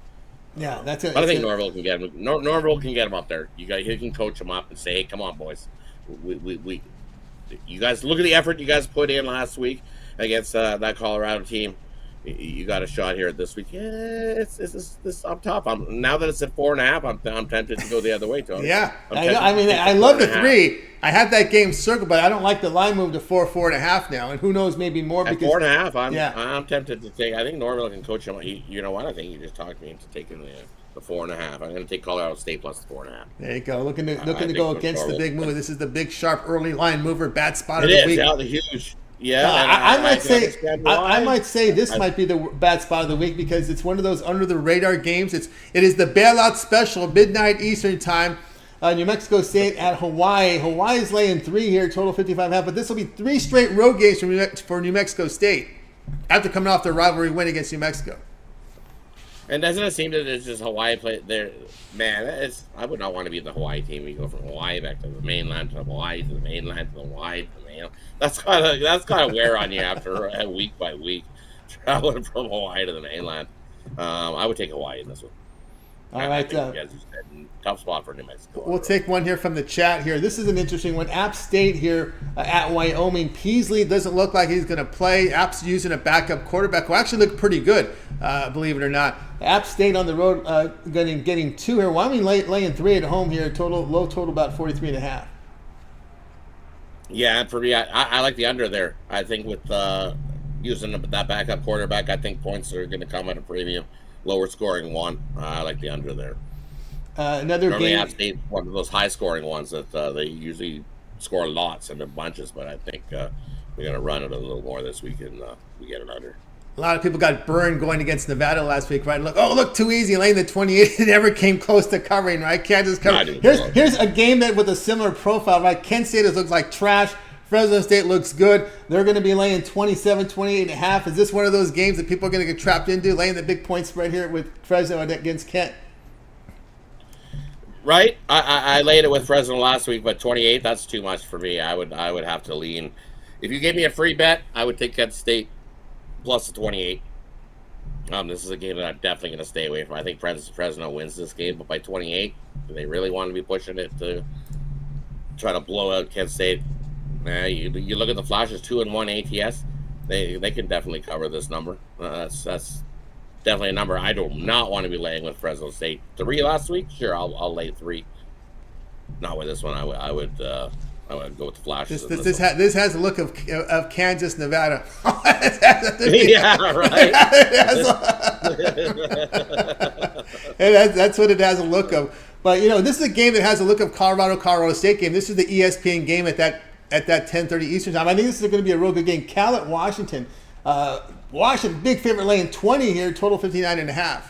Yeah, that's it. But I think Norville can get him. Norville can get him up there. He can coach him up and say, "Hey, come on, boys. You guys look at the effort you guys put in last week against that Colorado team. You got a shot here this week. Yeah, it's I'm tough. Now that it's at 4.5, I'm tempted to go the other way, Tony. Yeah, I love the 3. I have that game circled, but I don't like the line move to 4.5 now, and who knows, maybe more. At because 4.5, I'm tempted to take. I think Norville can coach him. You know what? I think you just talked me into taking the 4.5. I'm going to take Colorado State plus the 4.5. There you go. Looking to go against the big move. This is the big sharp early line mover. Bad spot of the week. Yeah, the huge. Yeah, I might say this might be the bad spot of the week because it's one of those under the radar games. It is the bailout special, midnight Eastern time. New Mexico State at Hawaii. Hawaii is laying 3 here, total 55.5. But this will be 3 straight road games for New Mexico State after coming off their rivalry win against New Mexico. And doesn't it seem that it's just Hawaii play there? Man, I would not want to be the Hawaii team. We go from Hawaii back to the mainland, to Hawaii to the mainland, to the Hawaii to the mainland. That's kind of wear on you after week by week traveling from Hawaii to the mainland. I would take Hawaii in this one. All right. Tough spot for New Mexico. We'll take one here from the chat here. This is an interesting one. App State here at Wyoming. Peasley doesn't look like he's going to play. App's using a backup quarterback who actually looked pretty good, believe it or not. App State on the road getting 2 here. Wyoming laying 3 at home here. Low total about 43.5. Yeah, for me, I like the under there. I think with using that backup quarterback, I think points are going to come at a premium. Lower scoring one. I like the under there. Another Normally game. App State, one of those high scoring ones that they usually score lots and in bunches, but I think we're going to run it a little more this week and we get it under. A lot of people got burned going against Nevada last week, right? Look too easy, laying the 28. It never came close to covering, right? Kansas covered. Here's a game that with a similar profile, right? Kent State looks like trash. Fresno State looks good. They're going to be laying 27, 28.5. Is this one of those games that people are going to get trapped into, laying the big point spread here with Fresno against Kent? Right. I laid it with Fresno last week, but 28, that's too much for me. I would have to lean. If you gave me a free bet, I would take Kent State plus the 28. This is a game that I'm definitely going to stay away from. I think Fresno wins this game, but by 28, do they really want to be pushing it to try to blow out Kent State? You look at the Flashes, 2-1 ATS. They can definitely cover this number. That's definitely a number I do not want to be laying with Fresno State. 3 last week, sure, I'll lay 3. Not with this one. I would go with the Flashes. This has a look of Kansas, Nevada. Yeah, right. That's what it has a look of. But this is a game that has a look of Colorado State game. This is the ESPN game at that 10:30 Eastern time. I think this is going to be a real good game. Cal at Washington. Washington, big favorite, laying 20 here, total 59.5.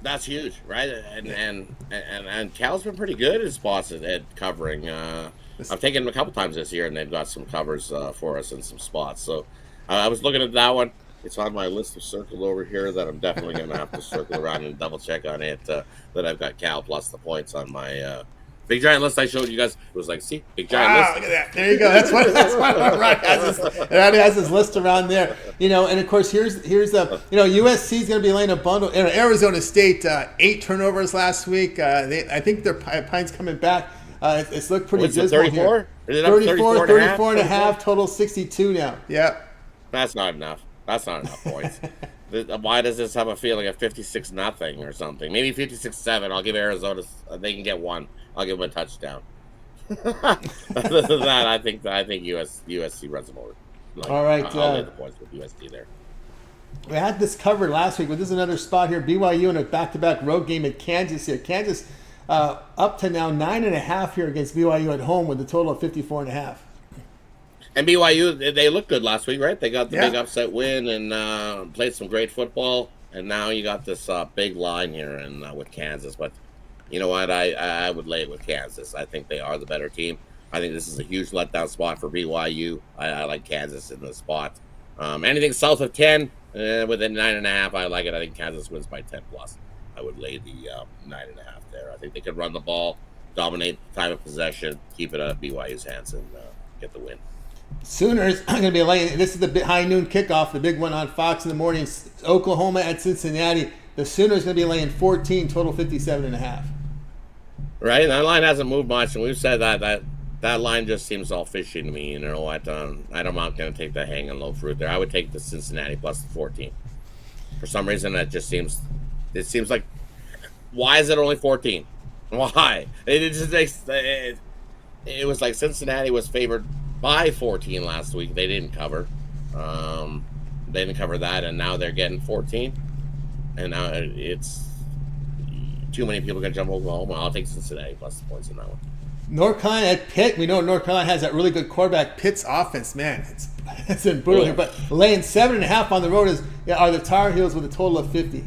That's huge, right? And Cal's been pretty good in spots at covering. I've taken them a couple times this year, and they've got some covers for us in some spots. So I was looking at that one. It's on my list of circled over here that I'm definitely going to have to circle around and double check on it. That I've got Cal plus the points on my big giant list I showed you guys. It was like, see, big giant list. Look at that. There you go. That's what Ryan has his list around there. And of course here's the USC is going to be laying a bundle. Arizona State 8 turnovers last week. I think their Pine's coming back. It's looked pretty dismal 34? here. 34 and a half, total 62 now. Yep. That's not enough. That's not enough points. Why does this have a feeling of 56-0 or something? Maybe 56-7. I'll give Arizona. They can get one. I'll give them a touchdown. Other than that, I think USC runs them over. All right. I'll lay the points with USC there. We had this covered last week, but this is another spot here. BYU in a back-to-back road game at Kansas here. Kansas up to now 9.5 here against BYU at home with a total of 54.5. And BYU, they looked good last week, right? They got the big upset win and played some great football. And now you got this big line here and with Kansas. But you know what? I would lay it with Kansas. I think they are the better team. I think this is a huge letdown spot for BYU. I like Kansas in this spot. Anything south of 10, within 9.5, I like it. I think Kansas wins by 10 plus. I would lay the 9.5 there. I think they could run the ball, dominate time of possession, keep it out of BYU's hands, and get the win. Sooners are going to be laying. This is the high noon kickoff, the big one on Fox in the morning. Oklahoma at Cincinnati. The Sooners going to be laying 14, total 57.5. Right, and that line hasn't moved much, and we've said that line just seems all fishy to me. You know what? I'm not going to take the hang and low fruit there. I would take the Cincinnati plus the 14. For some reason, it seems like, why is it only 14? Why? It was like Cincinnati was favored by 14 last week. They didn't cover. They didn't cover that, and now they're getting 14. And now it's too many people going to jump Oklahoma. I'll take Cincinnati plus the points in that one. North Carolina at Pitt. We know North Carolina has that really good quarterback. Pitt's offense, man, it's been brutal here. But laying 7.5 on the road are the Tar Heels with a total of 50.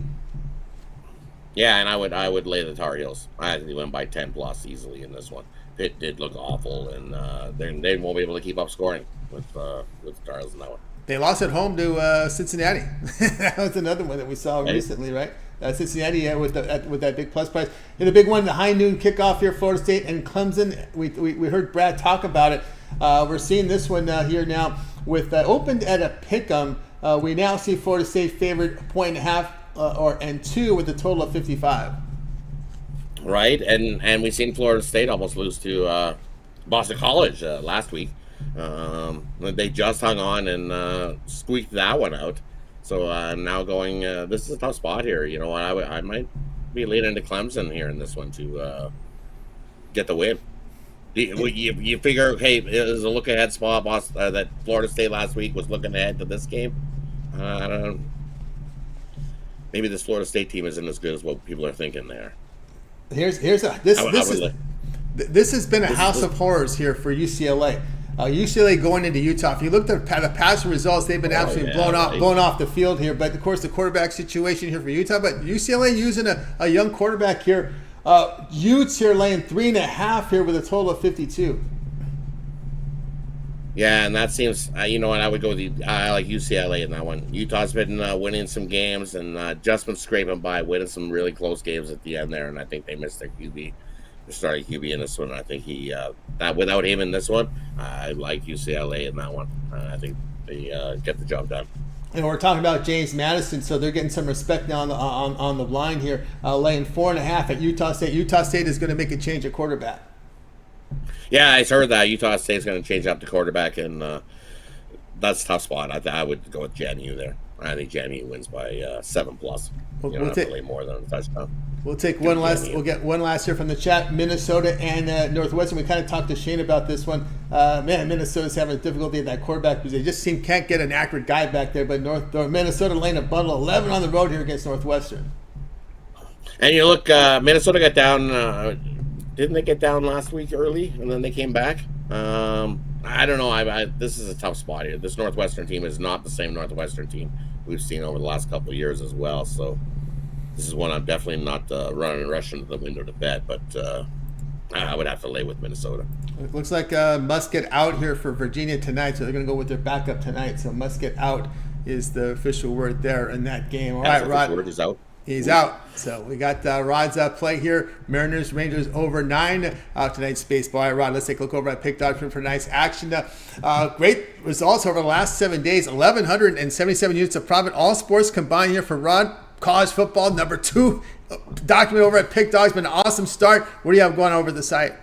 Yeah, and I would lay the Tar Heels. I think they went by 10 plus easily in this one. Pitt did look awful, and they won't be able to keep up scoring with Tar Heels in that one. They lost at home to Cincinnati. That was another one that we saw recently, right? Cincinnati with that big plus price. And the big one, the high noon kickoff here, Florida State and Clemson. We heard Brad talk about it. We're seeing this one here now with opened at a pick'em. We now see Florida State favored 1.5 and 2 with a total of 55. Right, and we've seen Florida State almost lose to Boston College last week. They just hung on and squeaked that one out. So now going, this is a tough spot here. You know what? I might be leaning to Clemson here in this one to get the win. You figure, okay, it was a look ahead spot. That Florida State last week was looking ahead to this game. I don't know. Maybe this Florida State team isn't as good as what people are thinking there. This has been a house of horrors here for UCLA. UCLA going into Utah. If you looked at the past results, they've been absolutely blown off the field here. But of course, the quarterback situation here for Utah. But UCLA using a young quarterback here. Utes here laying 3.5 here with a total of 52. Yeah, and that seems. You know what? I would go with I like UCLA in that one. Utah's been winning some games and just been scraping by, winning some really close games at the end there. And I think they missed their QB. They're starting QB in this one. I think that without him in this one, I like UCLA in that one. I think they get the job done. And we're talking about James Madison, so they're getting some respect now on the line here, laying 4.5 at Utah State. Utah State is going to make a change at quarterback. Yeah, I heard that Utah State is going to change up the quarterback, and that's a tough spot. I would go with JMU there. I think JMU wins by 7 plus. You don't have to lay more than a touchdown. We'll take one last. We'll get one last here from the chat. Minnesota and Northwestern. We kind of talked to Shane about this one. Man, Minnesota's having a difficulty at that quarterback because they just can't get an accurate guy back there. But Minnesota laying a bundle 11 on the road here against Northwestern. And you look, Minnesota got down. Didn't they get down last week early, and then they came back? I don't know. This is a tough spot here. This Northwestern team is not the same Northwestern team we've seen over the last couple of years as well. So this is one I'm definitely not running and rushing to the window to bet. But I would have to lay with Minnesota. It looks like must get out here for Virginia tonight, so they're going to go with their backup tonight. So must get out is the official word there in that game. All right, Rod. Word is out. He's out. So we got Rod's play here. Mariners, Rangers over 9 tonight's baseball. All right, Rod, let's take a look over at Pick Dog for nice action. Great results over the last 7 days. 1,177 units of profit. All sports combined here for Rod. College football, number 2. Document over at Pick Dog's been an awesome start. What do you have going over the site?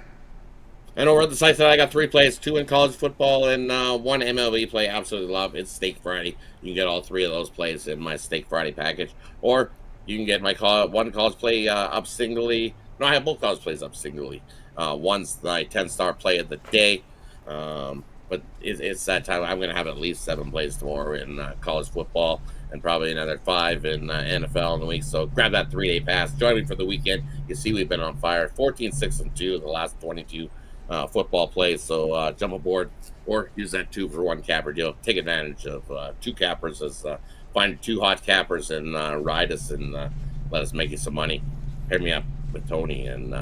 And over at the site, I got 3 plays, 2 in college football and 1 MLB play. Absolutely love. It's Steak Friday. You can get all 3 of those plays in my Steak Friday package. Or you can get my one college play up singly. No, I have both college plays up singly. One's my 10-star play of the day. But it's that time. I'm going to have at least 7 plays tomorrow in college football and probably another 5 in NFL in the week. So grab that 3-day pass. Join me for the weekend. You see we've been on fire. 14, 6, and 2 the last 22 football plays. So jump aboard or use that 2-for-1 capper deal. Take advantage of 2 cappers as find 2 hot cappers and ride us and let us make you some money. Pair me up with Tony, and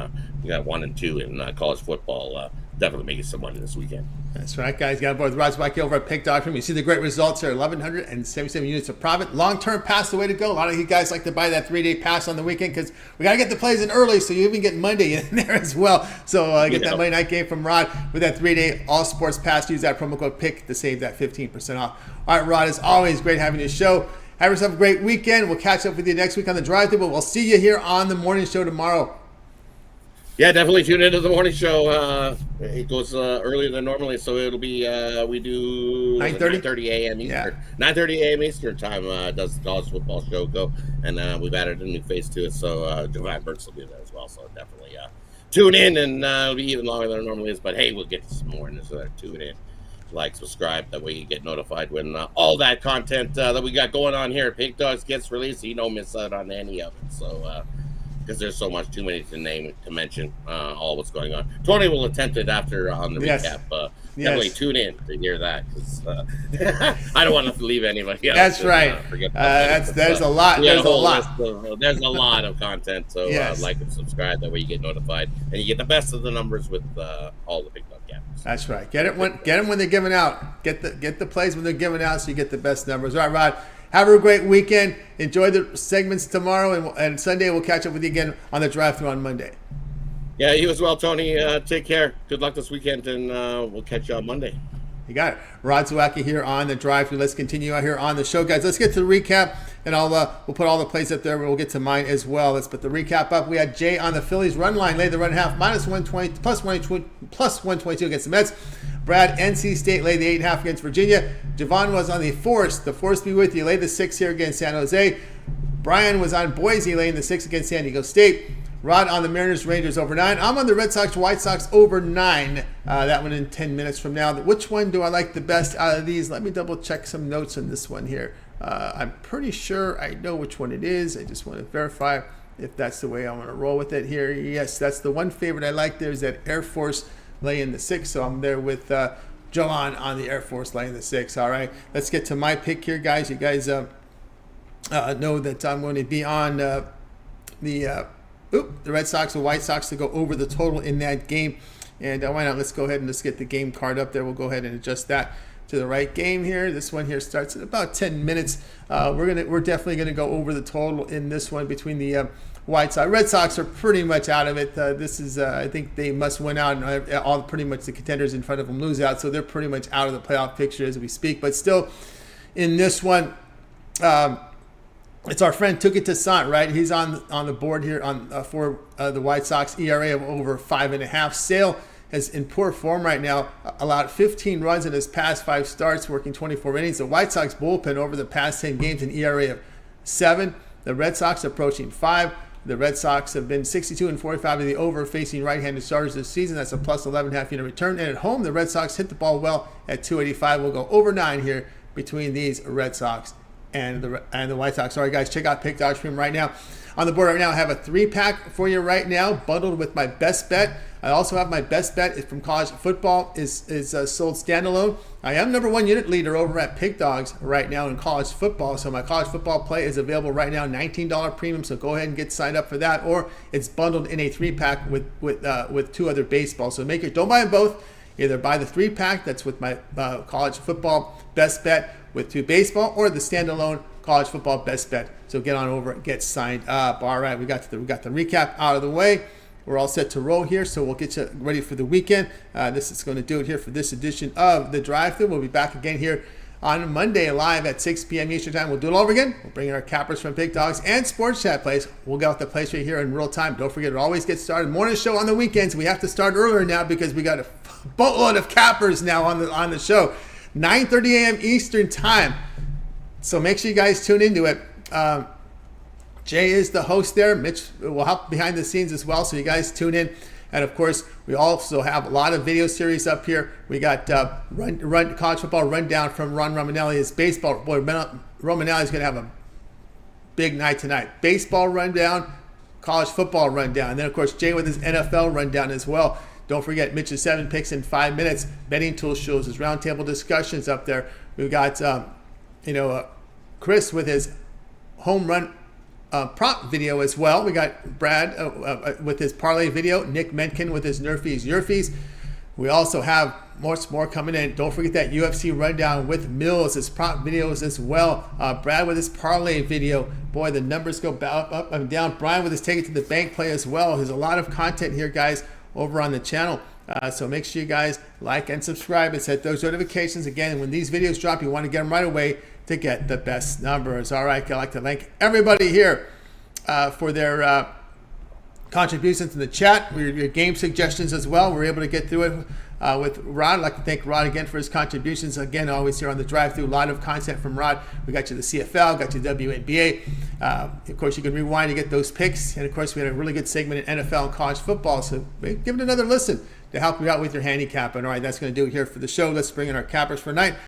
we got 1 and 2 in college football. Definitely make you some money this weekend. That's right, guys. Got aboard with Zawacky over at Pick Dog. You see the great results here. 1,177 units of profit. Long-term pass the way to go. A lot of you guys like to buy that 3-day pass on the weekend because we got to get the plays in early, so you even get Monday in there as well. So get that Monday night game from Rod with that 3-day all-sports pass. Use that promo code PICK to save that 15% off. All right, Rod, it's always great having you show. Have yourself a great weekend. We'll catch up with you next week on the drive-thru, but we'll see you here on the morning show tomorrow. Yeah, definitely tune into the morning show. It goes earlier than normally, so it'll be we do 9:30 a.m. Eastern. Yeah. 9:30 a.m. Eastern time does the college football show go, and we've added a new face to it, so Jovan Burts will be there as well. So definitely tune in, and it'll be even longer than it normally is. But hey, we'll get some more in this. Tune in, like, subscribe. That way you get notified when all that content that we got going on here at Pink Dogs gets released. So you don't miss out on any of it. So. Because there's so much, too many to mention all what's going on. Tony will attempt it after on the recap. Definitely tune in to hear that, because I don't want to leave anybody else. That's right. There's a lot. There's a lot of content. So like and subscribe. That way you get notified, and you get the best of the numbers with all the Big Dog Gappers. That's right. Get them when they're giving out. Get the plays when they're giving out, so you get the best numbers. All right, Rod. Have a great weekend. Enjoy the segments tomorrow, and Sunday we'll catch up with you again on the drive-thru on Monday. Yeah, you as well, Tony. Take care. Good luck this weekend, and we'll catch you on Monday. You got it. Rod Zawacky here on the drive-thru. Let's continue out here on the show, guys. Let's get to the recap, and we'll put all the plays up there. We'll get to mine as well. Let's put the recap up. We had Jay on the Phillies run line, laid the run half, minus 120, plus 122 against the Mets. Brad, NC State laid the 8.5 against Virginia. Jovan was on the Force. The Force be with you. Laid the 6 here against San Jose. Brian was on Boise, laying the 6 against San Diego State. Rod on the Mariners, Rangers over 9. I'm on the Red Sox, White Sox over 9. That one in 10 minutes from now. Which one do I like the best out of these? Let me double check some notes on this one here. I'm pretty sure I know which one it is. I just want to verify if that's the way I want to roll with it here. Yes, that's the one favorite I like. There's that Air Force laying the 6, so I'm there with Jovan on the Air Force laying the 6. All right, let's get to my pick here, guys. You guys know that I'm going to be on the Red Sox and White Sox to go over the total in that game. And why not? Let's go ahead and let's get the game card up there. We'll go ahead and adjust that to the right game here. This one here starts in about 10 minutes. We're definitely gonna go over the total in this one between the White Sox. Red Sox are pretty much out of it. This is I think they must win out, and all pretty much the contenders in front of them lose out, so they're pretty much out of the playoff picture as we speak. But still, in this one, it's our friend Took It to Sant, right? He's on the board here for the White Sox. ERA of over 5.5. Sale is in poor form right now. Allowed 15 runs in his past 5 starts, working 24 innings. The White Sox bullpen over the past 10 games, an ERA of 7. The Red Sox approaching 5. The Red Sox have been 62 and 45 in the over, facing right-handed starters this season. That's a plus 11.5 unit return. And at home, the Red Sox hit the ball well at 285. We'll go over 9 here between these Red Sox and the White Sox. All right, guys, check out Pick Dog Stream right now. On the board right now, I have a 3-pack for you right now, bundled with my best bet. I also have my best bet from college football is sold standalone. I am number 1 unit leader over at Pig Dogs right now in college football. So my college football play is available right now, $19 premium. So go ahead and get signed up for that, or it's bundled in a 3-pack with 2 other baseballs. So don't buy them both. Either buy the 3-pack that's with my college football best bet with 2 baseball, or the standalone college football best bet. So get on over and get signed up. All right, we got the recap out of the way. We're all set to roll here, so we'll get you ready for the weekend. This is going to do it here for this edition of the Drive-Thru. We'll be back again here on Monday live at 6 p.m. Eastern Time. We'll do it all over again. We'll bring in our cappers from Big Dogs and Sports Chat plays. We'll get out the plays right here in real time. Don't forget, it always gets started. Morning show on the weekends. We have to start earlier now because we got a boatload of cappers now on the show. 9:30 a.m. Eastern Time. So make sure you guys tune into it. Jay is the host there. Mitch will help behind the scenes as well, so you guys tune in. And of course, we also have a lot of video series up here. We got college football rundown from Ron Romanelli. His baseball boy, Romanelli is going to have a big night tonight. Baseball rundown, college football rundown, and then of course Jay with his NFL rundown as well. Don't forget Mitch's 7 picks in 5 minutes. Betting tool shows his roundtable discussions up there. We've got Chris with his home run prop video as well. We got Brad with his parlay video, Nick Menken with his Nerfies Yerfies. We also have much more coming in. Don't forget that UFC rundown with Mills, his prop videos as well. Brad with his parlay video. Boy, the numbers go up and down. Brian with his take it to the bank play as well. There's a lot of content here, guys, over on the channel. So make sure you guys like and subscribe and set those notifications. Again, when these videos drop, you want to get them right away to get the best numbers. All right, I'd like to thank everybody here for their contributions in the chat, your game suggestions as well. We're able to get through it with Rod. I'd like to thank Rod again for his contributions. Again, always here on the Drive-Thru, a lot of content from Rod. We got you the CFL, got you WNBA. Of course, you can rewind to get those picks. And of course, we had a really good segment in NFL and college football. So give it another listen to help you out with your handicapping. All right, that's going to do it here for the show. Let's bring in our cappers for tonight.